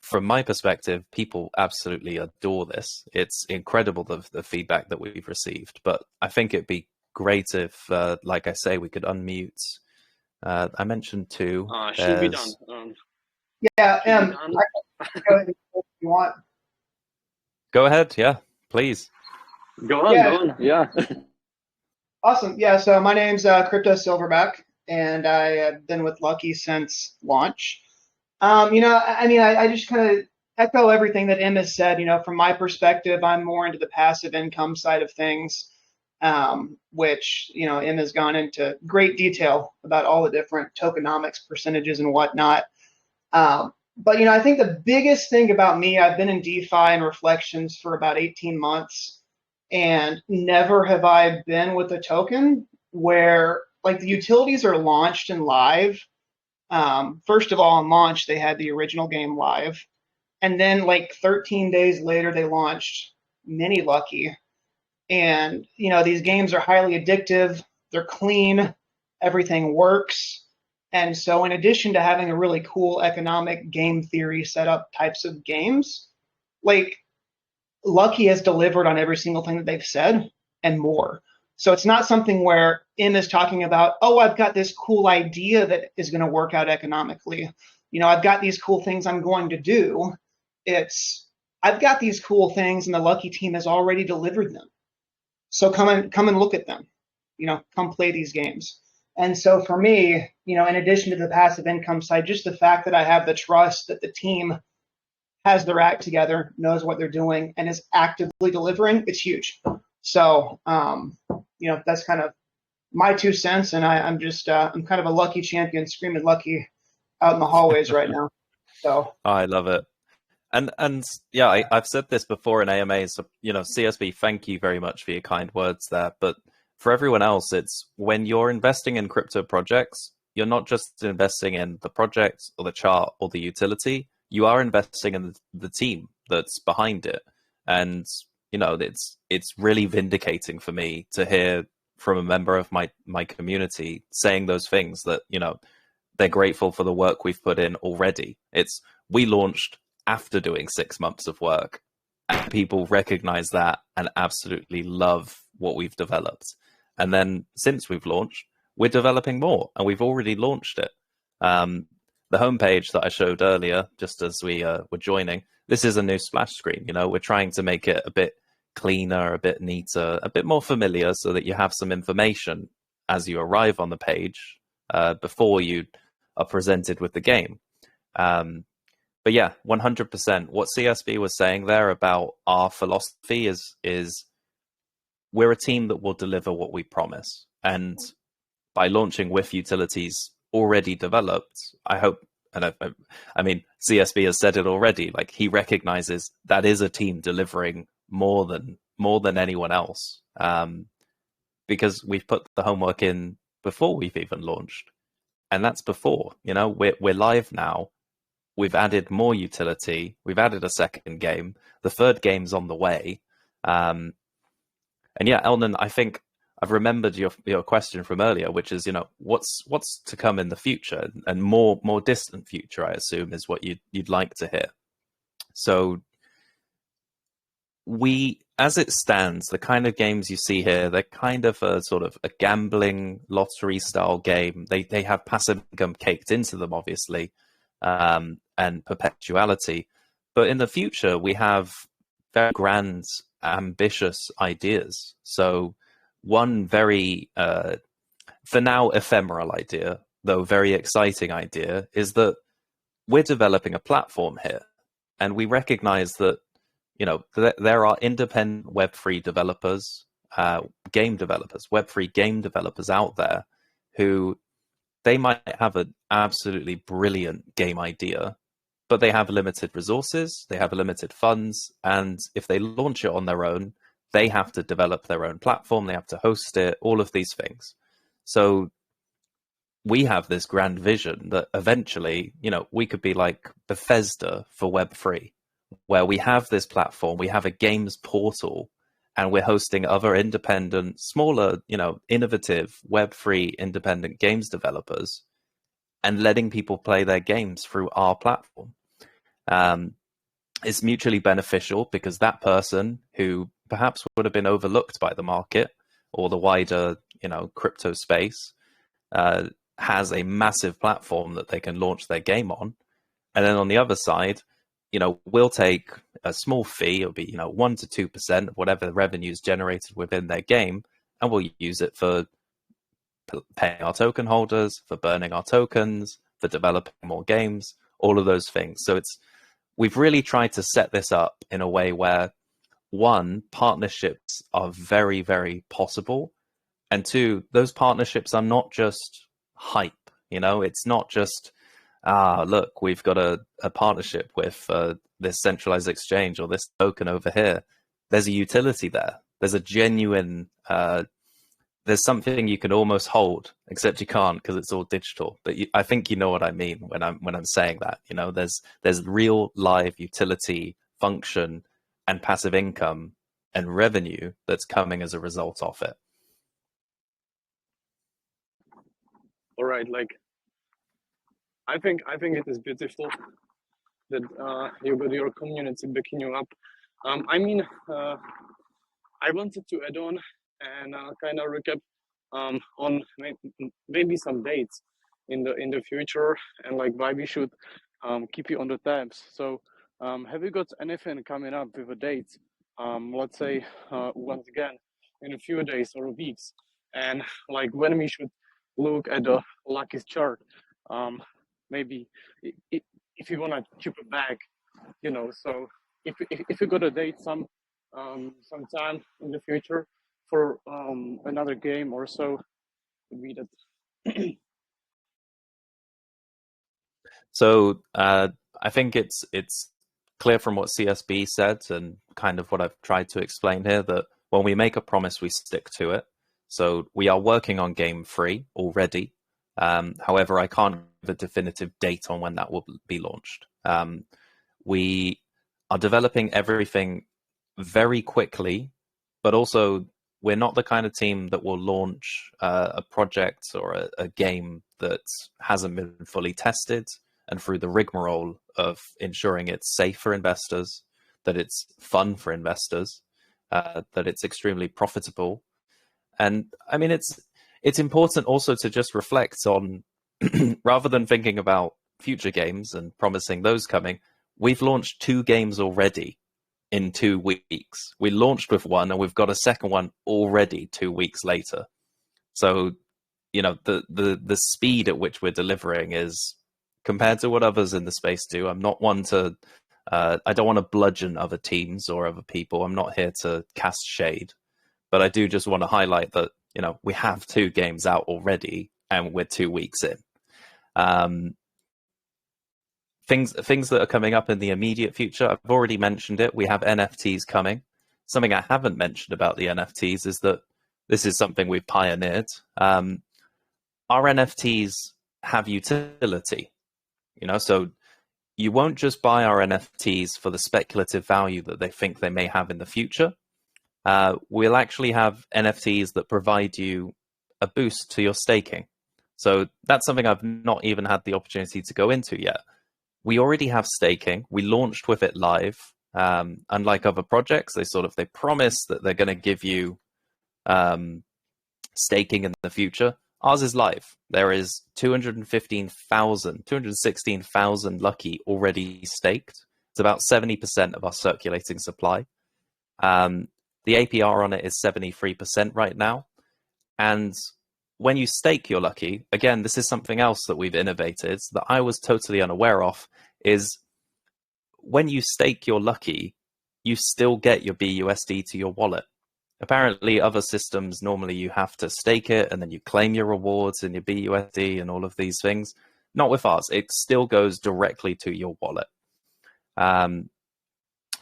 From my perspective, people absolutely adore this. It's incredible the feedback that we've received. But I think it'd be great if, like I say, we could unmute. I mentioned 2.
Should be done.
Yeah, go ahead if you want.
Go ahead, yeah, please.
Go on, yeah.
Awesome. Yeah, so my name's Crypto Silverback, and I have been with Lucky since launch. I just kind of echo everything that Em has said. From my perspective, I'm more into the passive income side of things, which, Em has gone into great detail about all the different tokenomics percentages and whatnot. But I think the biggest thing about me, I've been in DeFi and Reflections for about 18 months, and never have I been with a token where like the utilities are launched and live. First of all, on launch, they had the original game live. And then like 13 days later, they launched Mini Lucky. And, these games are highly addictive. They're clean. Everything works. And so in addition to having a really cool economic game theory setup types of games, like Lucky has delivered on every single thing that they've said and more. So it's not something where Em is talking about, oh, I've got this cool idea that is going to work out economically. I've got these cool things I'm going to do. It's, I've got these cool things and the Lucky team has already delivered them. So come and look at them, come play these games. And so for me, in addition to the passive income side, just the fact that I have the trust that the team has their act together, knows what they're doing, and is actively delivering, it's huge. So, that's kind of my 2 cents. And I'm kind of a Lucky champion, screaming Lucky out in the hallways right now. So
I love it. And yeah, I've said this before in AMAs, CSB, thank you very much for your kind words there. But for everyone else, it's when you're investing in crypto projects, you're not just investing in the project or the chart or the utility, you are investing in the team that's behind it. And, it's really vindicating for me to hear from a member of my community saying those things that, they're grateful for the work we've put in already. We launched after doing 6 months of work, and people recognize that and absolutely love what we've developed. And then since we've launched, we're developing more, and we've already launched it. The homepage that I showed earlier, just as we were joining, this is a new splash screen. We're trying to make it a bit cleaner, a bit neater, a bit more familiar, so that you have some information as you arrive on the page before you are presented with the game. But yeah, 100%. What CSB was saying there about our philosophy is we're a team that will deliver what we promise. And by launching with utilities already developed, I hope, and I mean, CSB has said it already, like he recognizes that is a team delivering more than anyone else. Because we've put the homework in before we've even launched. And that's before, we're live now. we've added more utility. We've added a second game. The third game's on the way. And yeah, Elnan, I think I've remembered your question from earlier, which is, what's to come in the future, and more distant future, I assume, is what you'd like to hear. So as it stands, the kind of games you see here, they're kind of a sort of a gambling lottery style game. They have passive income caked into them, obviously, and perpetuality. But in the future, we have very grand, ambitious ideas. So one very, for now, ephemeral idea, though very exciting idea, is that we're developing a platform here, and we recognize that there are independent Web3 developers, game developers, Web3 game developers out there who they might have an absolutely brilliant game idea, but they have limited resources, they have limited funds, and if they launch it on their own, they have to develop their own platform, they have to host it, all of these things. So we have this grand vision that eventually, we could be like Bethesda for Web3, where we have this platform, we have a games portal, and we're hosting other independent, smaller, innovative Web3 independent games developers and letting people play their games through our platform. It's mutually beneficial because that person who perhaps would have been overlooked by the market or the wider, crypto space has a massive platform that they can launch their game on. And then on the other side, we'll take a small fee, it'll be, 1 to 2% of whatever the revenue is generated within their game, and we'll use it for paying our token holders, for burning our tokens, for developing more games, all of those things. So we've really tried to set this up in a way where, one, partnerships are very, very possible, and two, those partnerships are not just hype. It's not just, look, we've got a partnership with this centralized exchange or this token over here. There's a utility there. There's a genuine, there's something you can almost hold, except you can't because it's all digital. But I think you know what I mean when I'm saying that. There's real live utility, function, and passive income and revenue that's coming as a result of it.
All right, I think it is beautiful that you got your community backing you up. I wanted to add on and kind of recap on maybe some dates in the future and why we should keep you on the tabs. So have you got anything coming up with a date? Let's say once again in a few days or weeks, and when we should look at the Lucky's chart. Maybe if you want to keep it back, so if you got a date sometime in the future for another game or so, would be that.
So I think it's clear from what CSB said and kind of what I've tried to explain here that when we make a promise, we stick to it. So we are working on Game 3 already. However, I can't give a definitive date on when that will be launched. We are developing everything very quickly, but also we're not the kind of team that will launch a project or a game that hasn't been fully tested and through the rigmarole of ensuring it's safe for investors, that it's fun for investors, that it's extremely profitable. And I mean, it's important also to just reflect on, rather than thinking about future games and promising those coming, we've launched 2 games already in 2 weeks. We launched with one and we've got a second one already 2 weeks later. So, the speed at which we're delivering is, compared to what others in the space do, I'm not one to, I don't want to bludgeon other teams or other people. I'm not here to cast shade, but I do just want to highlight that, we have 2 games out already and we're 2 weeks in. Things that are coming up in the immediate future, I've already mentioned it. We have NFTs coming. Something I haven't mentioned about the NFTs is that this is something we've pioneered. Our NFTs have utility, so you won't just buy our NFTs for the speculative value that they think they may have in the future. We'll actually have NFTs that provide you a boost to your staking. So that's something I've not even had the opportunity to go into yet. We already have staking. We launched with it live. Unlike other projects, they promise that they're going to give you staking in the future. Ours is live. There is 216,000 Lucky already staked. It's about 70% of our circulating supply. The APR on it is 73% right now. And when you stake your Lucky, again, this is something else that we've innovated that I was totally unaware of, is when you stake your Lucky, you still get your BUSD to your wallet. Apparently, other systems, normally you have to stake it and then you claim your rewards in your BUSD and all of these things. Not with ours. It still goes directly to your wallet.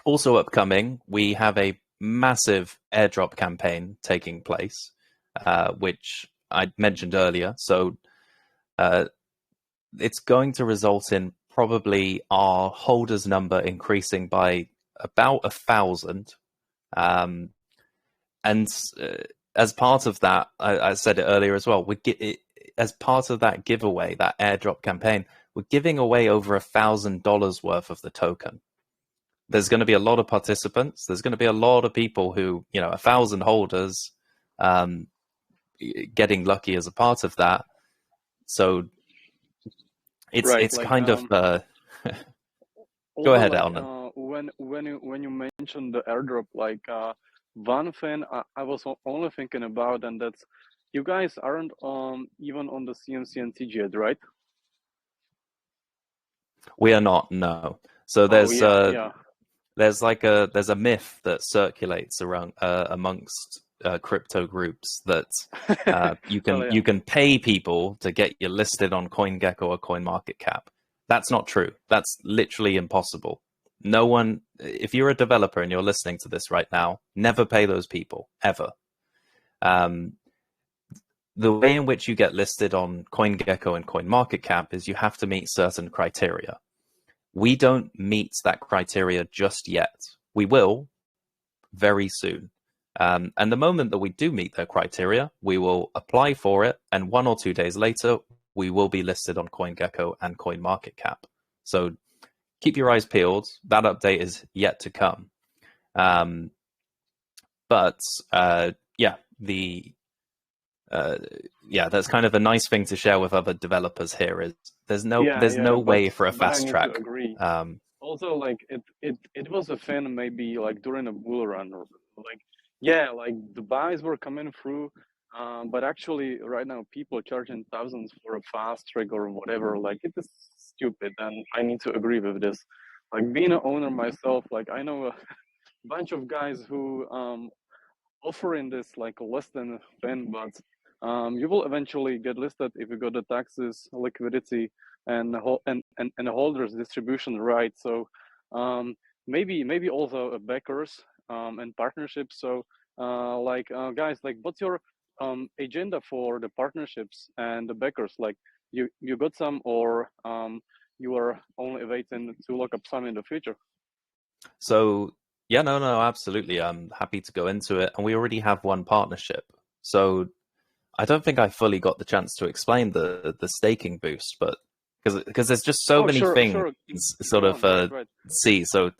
Also upcoming, we have a massive airdrop campaign taking place, which I mentioned earlier. So it's going to result in probably our holders number increasing by about 1,000. And as part of that, I said it earlier as well, as part of that giveaway, that airdrop campaign, we're giving away over $1,000 worth of the token. There's going to be a lot of participants. There's going to be a lot of people who, 1,000 holders getting Lucky as a part of that. So it's
Right,
it's
like,
kind of go ahead, Elnan.
When you mentioned the airdrop, like one thing I was only thinking about, and that's you guys aren't even on the CMC and TG yet, right?
We are not, no. So there's
yeah.
there's a myth that circulates around amongst crypto groups that you can pay people to get you listed on CoinGecko or CoinMarketCap. That's not true. That's literally impossible. No one, if you're a developer and you're listening to this right now, never pay those people, ever. The way in which you get listed on CoinGecko and CoinMarketCap is you have to meet certain criteria. We don't meet that criteria just yet. We will very soon. And the moment that we do meet their criteria, we will apply for it. And 1 or 2 days later, we will be listed on CoinGecko and CoinMarketCap. So keep your eyes peeled. That update is yet to come. That's kind of a nice thing to share with other developers here is there's no way for a fast track.
I agree. Also, like it was a thing maybe like during a bull run or like the buys were coming through, but actually right now people are charging thousands for a fast track or whatever. Like it is stupid, and I need to agree with this. Like being an owner myself, like I know a bunch of guys who offering this like less than a pen, but you will eventually get listed if you got the taxes, liquidity, and the holders distribution right. So maybe also backers and partnerships. So guys, like what's your agenda for the partnerships and the backers? Like you got some, or you are only waiting to lock up some in the future?
So yeah, no, absolutely. I'm happy to go into it. And we already have one partnership. So I don't think I fully got the chance to explain the staking boost, but because there's just so many things right. See. So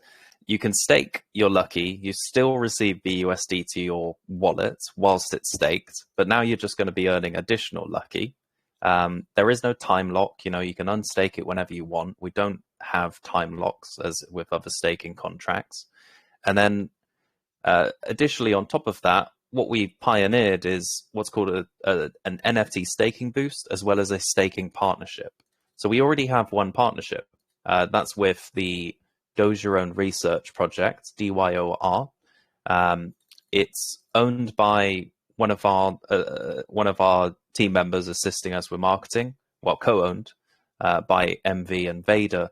you can stake your Lucky, you still receive BUSD to your wallet whilst it's staked, but now you're just going to be earning additional Lucky. There is no time lock. You can unstake it whenever you want. We don't have time locks as with other staking contracts. And then additionally, on top of that, what we pioneered is what's called an NFT staking boost, as well as a staking partnership. So we already have one partnership. That's with the Doge Your Own Research project, DYOR. It's owned by one of our team members assisting us with marketing, well, co-owned by MV and Vader.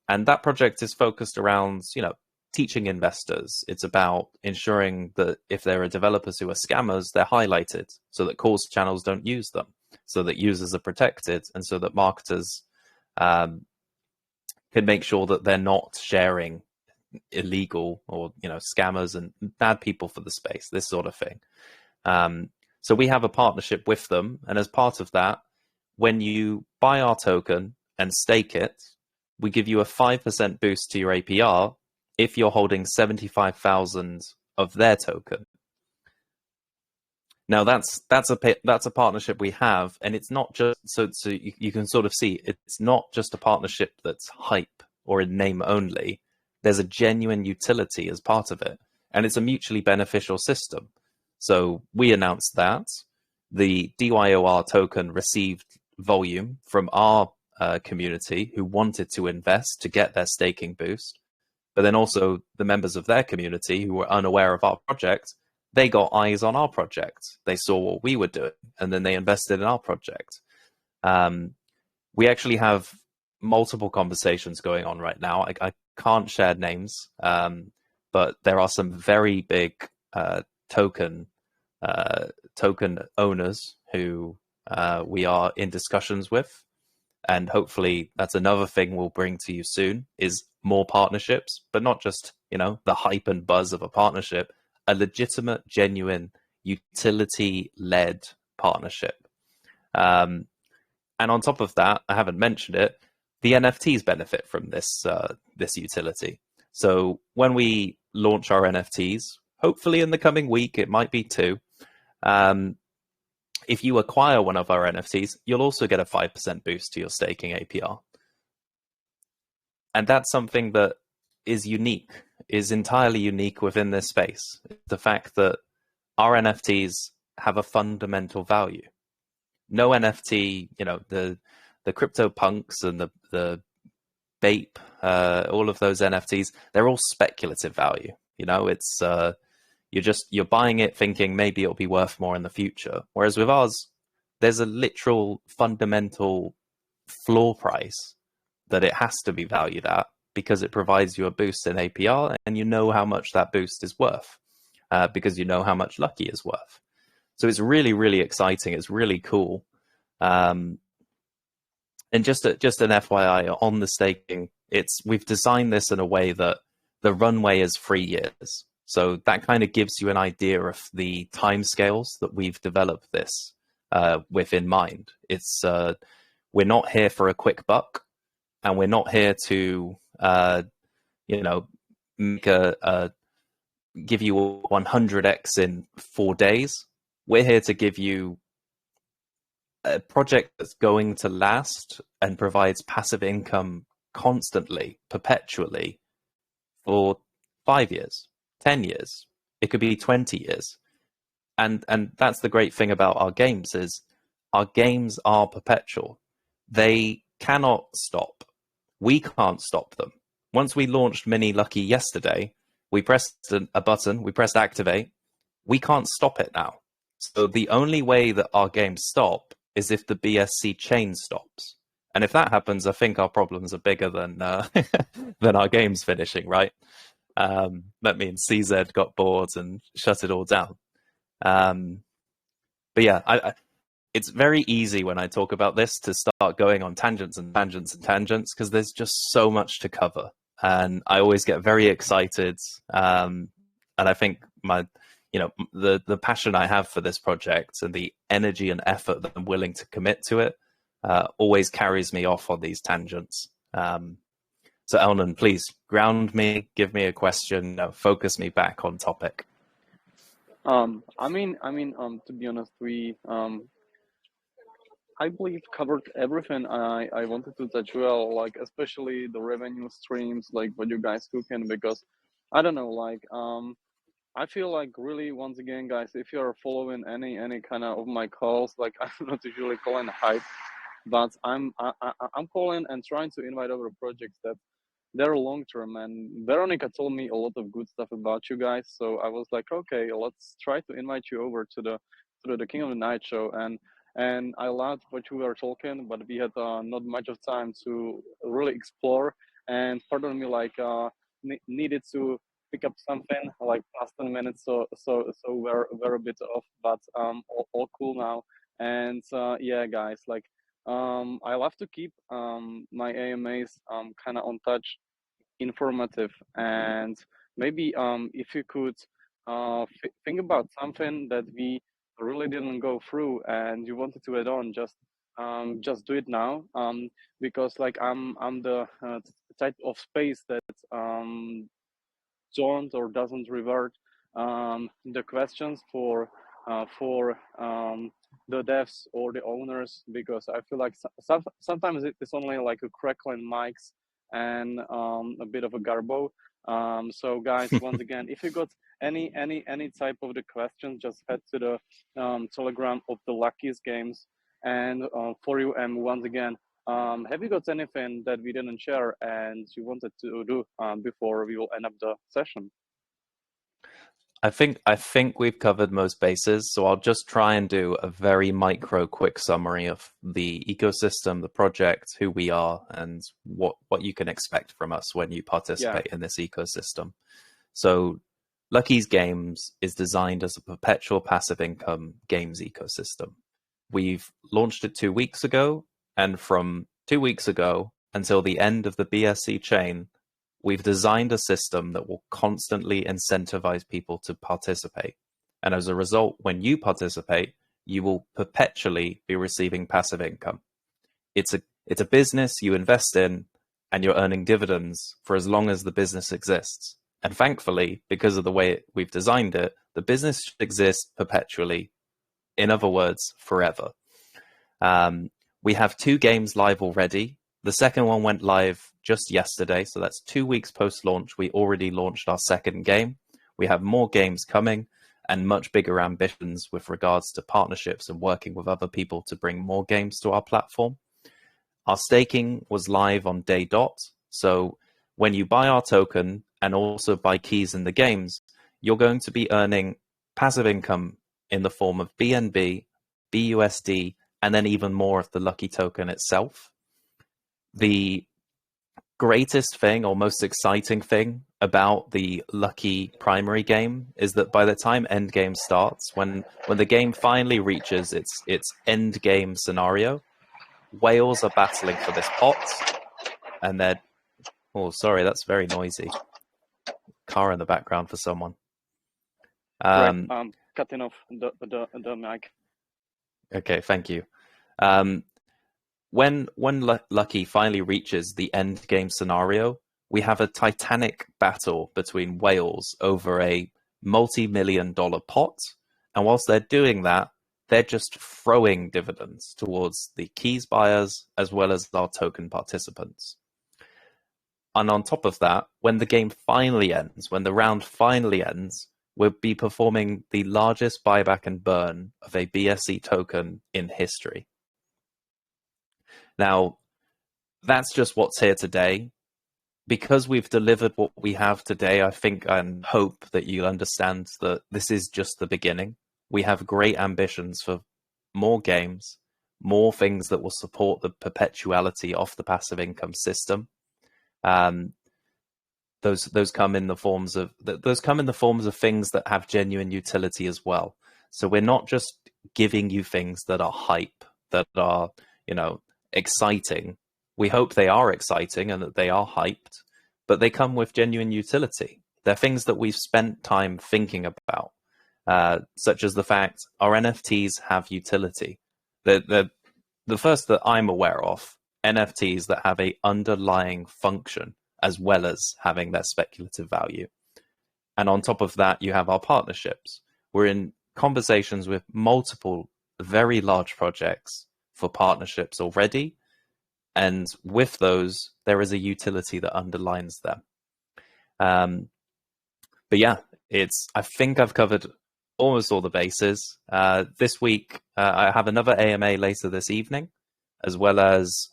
And that project is focused around, teaching investors. It's about ensuring that if there are developers who are scammers, they're highlighted so that calls channels don't use them, so that users are protected, and so that marketers can make sure that they're not sharing illegal or scammers and bad people for the space, this sort of thing. So we have a partnership with them, and as part of that, when you buy our token and stake it, we give you a 5% boost to your APR if you're holding 75,000 of their token. Now that's a partnership we have, and it's not just so you can sort of see it's not just a partnership that's hype or in name only. There's a genuine utility as part of it, and it's a mutually beneficial system. So we announced that the DYOR token received volume from our community who wanted to invest to get their staking boost, but then also the members of their community who were unaware of our project, they got eyes on our project. They saw what we were doing, and then they invested in our project. We actually have multiple conversations going on right now. I can't share names, but there are some very big token owners who we are in discussions with, and hopefully that's another thing we'll bring to you soon, is more partnerships, but not just the hype and buzz of a partnership, a legitimate, genuine, utility-led partnership. And on top of that, I haven't mentioned it, the NFTs benefit from this utility. So when we launch our NFTs, hopefully in the coming week, it might be 2. If you acquire one of our NFTs, you'll also get a 5% boost to your staking APR. And that's something that is unique, is entirely unique within this space. The fact that our NFTs have a fundamental value. No NFT, the crypto punks and the Bape, all of those NFTs, they're all speculative value. It's you're buying it thinking maybe it'll be worth more in the future. Whereas with ours, there's a literal fundamental floor price that it has to be valued at, because it provides you a boost in APR, and you know how much that boost is worth, because you know how much Lucky is worth. So it's really, really exciting. It's really cool. And just an FYI on the staking, we've designed this in a way that the runway is 3 years. So that kind of gives you an idea of the timescales that we've developed this with in mind. It's we're not here for a quick buck, and we're not here to make give you 100x in 4 days. We're here to give you a project that's going to last and provides passive income constantly, perpetually, for 5 years, 10 years. It could be 20 years. And that's the great thing about our games, is our games are perpetual. They cannot stop. We can't stop them. Once we launched Mini Lucky yesterday, we pressed a button, we pressed activate. We can't stop it now. So the only way that our games stop is if the BSC chain stops. And if that happens, I think our problems are bigger than than our games finishing, right? That means CZ got bored and shut it all down. But yeah, it's very easy when I talk about this to start going on tangents and tangents and tangents, because there's just so much to cover. And I always get very excited. And I think the passion I have for this project and the energy and effort that I'm willing to commit to it always carries me off on these tangents. So Elnan, please ground me, give me a question, focus me back on topic.
To be honest, we I believe covered everything I wanted to touch well, like especially the revenue streams, like what you guys cooking, because I don't know, I feel like really, once again, guys, if you're following any kind of my calls, like I'm not usually calling hype, but I'm calling and trying to invite over projects that they're long term. And Veronica told me a lot of good stuff about you guys, so I was like, okay, let's try to invite you over to the King of the Night show. And I loved what you were talking, but we had not much of time to really explore. And pardon me, needed to pick up something like past 10 minutes, so we're a bit off, but all cool now. And yeah, guys, like I love to keep my AMAs kind of on touch, informative, and maybe if you could think about something that we really didn't go through and you wanted to add on, just do it now, because like I'm the type of space that don't or doesn't revert the questions for the devs or the owners, because I feel like sometimes it's only like a crackling mics and a bit of a garbo. So guys, once again, if you got any type of the questions, just head to the Telegram of the Luckiest Games. And for you, and once again, have you got anything that we didn't share and you wanted to do before we will end up the session?
I think we've covered most bases, so I'll just try and do a very micro quick summary of the ecosystem, the project, who we are, and what you can expect from us when you participate in this ecosystem. So Lucky's Games is designed as a perpetual passive income games ecosystem. We've launched it 2 weeks ago, and from 2 weeks ago until the end of the BSC chain, we've designed a system that will constantly incentivize people to participate. And as a result, when you participate, you will perpetually be receiving passive income. It's a business you invest in, and you're earning dividends for as long as the business exists. And thankfully, because of the way we've designed it, the business should exist perpetually. In other words, forever. We have 2 games live already. The second one went live just yesterday, so that's 2 weeks post-launch. We already launched our second game. We have more games coming and much bigger ambitions with regards to partnerships and working with other people to bring more games to our platform. Our staking was live on day dot, so when you buy our token and also buy keys in the games, you're going to be earning passive income in the form of BNB, BUSD, and then even more of the Lucky token itself. The greatest thing or most exciting thing about the Lucky primary game is that by the time endgame starts, when the game finally reaches its end game scenario, whales are battling for this pot, and they're... Oh, sorry, that's very noisy. Car in the background for someone.
Great. Cutting off the mic.
Okay, thank you. When Lucky finally reaches the end game scenario, we have a titanic battle between whales over a multi-million-dollar pot, and whilst they're doing that, they're just throwing dividends towards the keys buyers as well as our token participants. And on top of that, when the game finally ends, when the round finally ends, we'll be performing the largest buyback and burn of a BSC token in history. Now, that's just what's here today. Because we've delivered what we have today, I think and hope that you understand that this is just the beginning. We have great ambitions for more games, more things that will support the perpetuality of the passive income system. Those come in the forms of things that have genuine utility as well. So we're not just giving you things that are hype, that are, exciting. We hope they are exciting and that they are hyped, but they come with genuine utility. They're things that we've spent time thinking about, such as the fact our NFTs have utility. The first that I'm aware of, NFTs that have a underlying function as well as having their speculative value. And on top of that, you have our partnerships. We're in conversations with multiple very large projects for partnerships already. And with those, there is a utility that underlines them. But yeah, I think I've covered almost all the bases. This week, I have another AMA later this evening, as well as,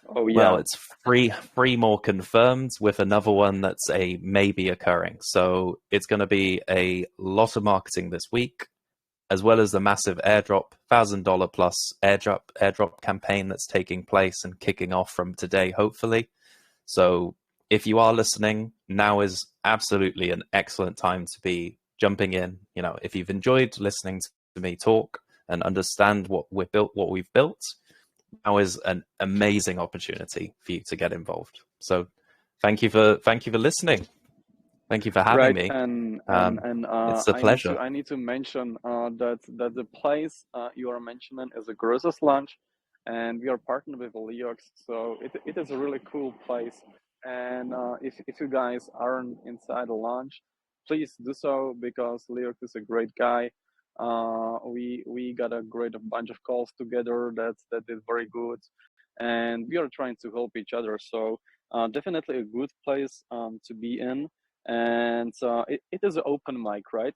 it's three more confirmed with another one that's a maybe occurring. So it's going to be a lot of marketing this week, as well as the massive airdrop, $1,000 plus airdrop campaign that's taking place and kicking off from today, hopefully. So if you are listening, now is absolutely an excellent time to be jumping in. If you've enjoyed listening to me talk and understand what we've built, now is an amazing opportunity for you to get involved. So thank you for listening. Thank you for having
Right,
me.
and
It's a pleasure.
I need to mention that the place you are mentioning is a Grocer's Lounge, and we are partnered with Leox, so it is a really cool place. And if you guys aren't inside the lounge, please do so because Leox is a great guy. We got a great bunch of calls together that is very good, and we are trying to help each other. So definitely a good place to be in. And it is an open mic, right?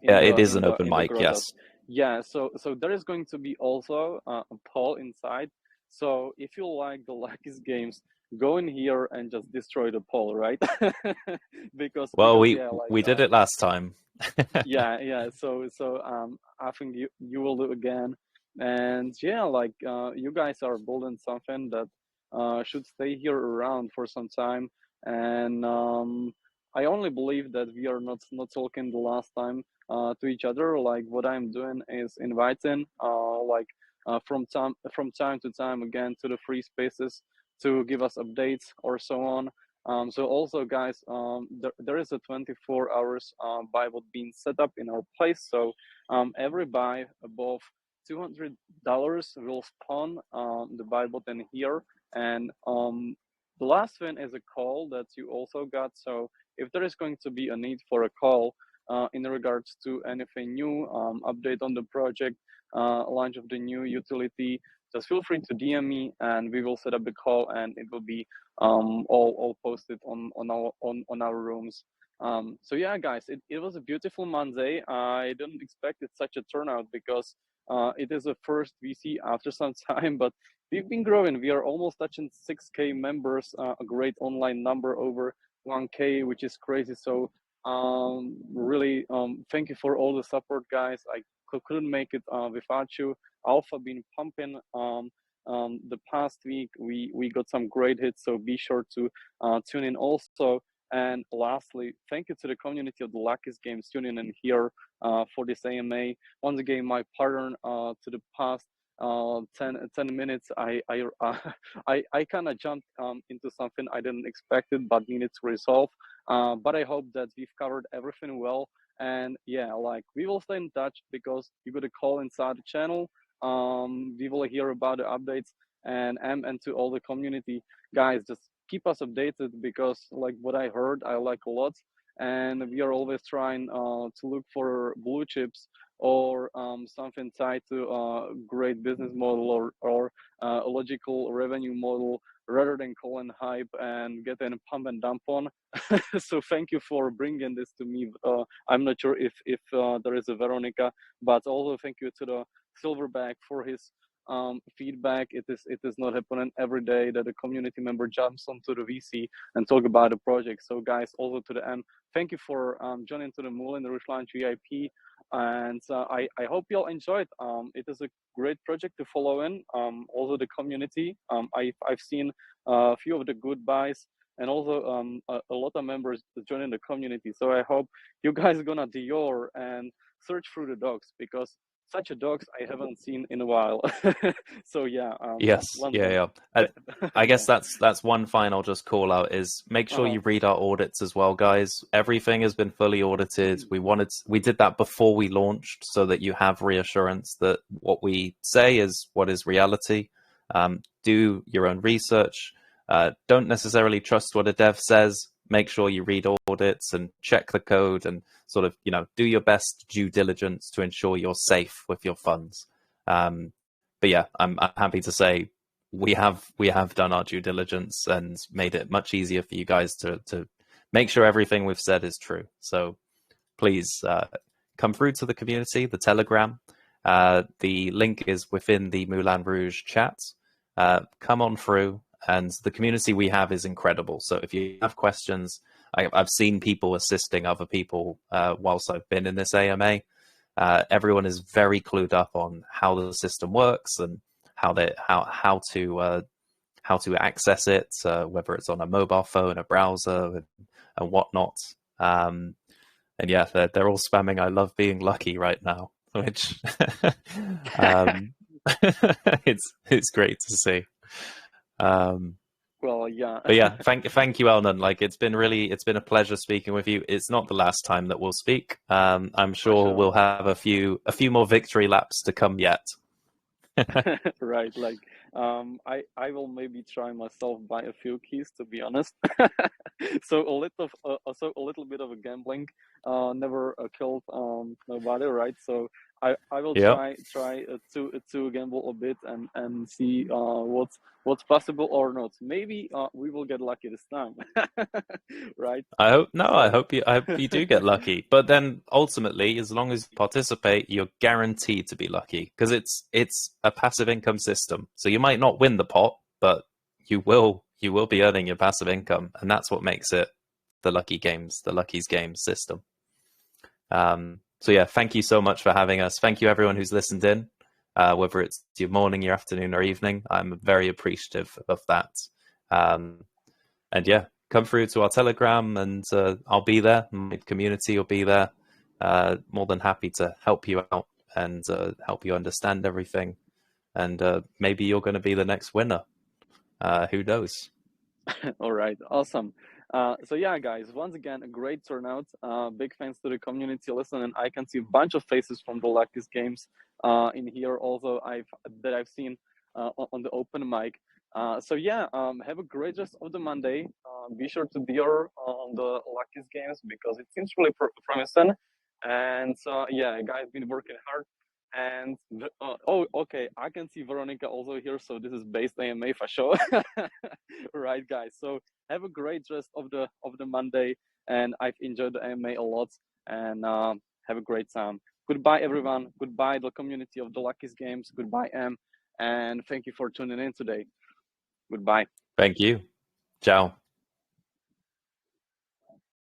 Yeah, it is an open
In the
mic.
grottos.
Yes.
Yeah, so there is going to be also a poll inside. So if you like the Lucky's games, go in here and just destroy the poll, right?
Well,
Because yeah, like
we did it last time.
yeah. So I think you will do again, and yeah, like you guys are building something that should stay here around for some time, and I only believe that we are not talking the last time to each other. Like what I'm doing is inviting from time to time again to the free spaces to give us updates or so on. So also, guys, there is a 24 hours Bible being set up in our place. So every buy above $200 will spawn the Bible in here. And the last one is a call that you also got. So if there is going to be a need for a call in regards to anything new, update on the project, launch of the new utility, just feel free to DM me and we will set up the call and it will be all posted on our rooms. So yeah, guys, it was a beautiful Monday. I didn't expect it such a turnout because it is a first VC after some time, but we've been growing. We are almost touching 6K members, a great online number over 1K, which is crazy. So really, thank you for all the support, guys. I couldn't make it without you. Alpha been pumping. The past week we got some great hits, so be sure to tune in also. And lastly, thank you to the community of the Lucky's Games tuning in here for this AMA. Once again, my partner to the past 10 minutes, I kind of jumped into something I didn't expect it but needed to resolve. But I hope that we've covered everything well. And yeah, like we will stay in touch because you got a call inside the channel. We will hear about the updates and to all the community guys, just keep us updated because like what I heard I like a lot, and we are always trying to look for blue chips or something tied to a great business model or a logical revenue model rather than calling hype and getting pump and dump on. So thank you for bringing this to me. I'm not sure if there is a Veronica, but also thank you to the Silverback for his feedback. It is not happening every day that a community member jumps onto the VC and talk about a project. So guys, also to the end, thank you for joining to the Moulin Rouge Lounge VIP, and I hope you all enjoyed. It is a great project to follow in. Also the community. I've seen a few of the goodbyes. And also a lot of members joining the community. So I hope you guys gonna Dior and search through the dogs because such a dogs I haven't seen in a while. So yeah,
Yes. Yeah. I
yeah.
guess that's one fine I'll just call out is make sure you read our audits as well, guys. Everything has been fully audited. We did that before we launched so that you have reassurance that what we say is what is reality. Do your own research. Don't necessarily trust what a dev says. Make sure you read audits and check the code and sort of, do your best due diligence to ensure you're safe with your funds. But yeah, I'm happy to say we have done our due diligence and made it much easier for you guys to make sure everything we've said is true. So please come through to the community, the Telegram. The link is within the Moulin Rouge chat. Come on through, and the community we have is incredible. So if you have questions, I've seen people assisting other people whilst I've been in this AMA. Everyone is very clued up on how the system works and how to access it, whether it's on a mobile phone, a browser, and whatnot. And yeah, they're all spamming "I love being lucky" right now, which it's great to see.
Well, yeah.
But yeah, thank you, Elnan. Like it's been a pleasure speaking with you. It's not the last time that we'll speak. I'm sure we'll have a few more victory laps to come yet.
Right, like I will maybe try myself buy a few keys, to be honest. So a little bit of a gambling never killed nobody, right? So I will
Yep.
try to gamble a bit and see what's possible or not. Maybe we will get lucky this time. Right?
I hope
So
I hope you do get lucky. But then ultimately, as long as you participate, you're guaranteed to be lucky because it's a passive income system. So you might not win the pot, but you will be earning your passive income, and that's what makes it the Lucky's Games system. So yeah, thank you so much for having us. Thank you everyone who's listened in, whether it's your morning, your afternoon, or evening. I'm very appreciative of that. And yeah, come through to our Telegram and I'll be there. My community will be there. More than happy to help you out and help you understand everything. And maybe you're going to be the next winner. Who knows?
all right, awesome. So yeah, guys, once again, a great turnout. Big thanks to the community listening. I can see a bunch of faces from the Lucky's Games in here also I've seen on the open mic. So yeah, have a great rest of the Monday. Be sure to deal on the Lucky's Games because it seems really promising. And yeah, guys, been working hard. And oh, okay, I can see Veronica also here. So this is based AMA for sure. Right, guys. So have a great rest of the Monday, and I've enjoyed the AMA a lot. And have a great time. Goodbye, everyone. Goodbye, the community of the Lucky's Games. Goodbye, and thank you for tuning in today. Goodbye.
Thank you. Ciao.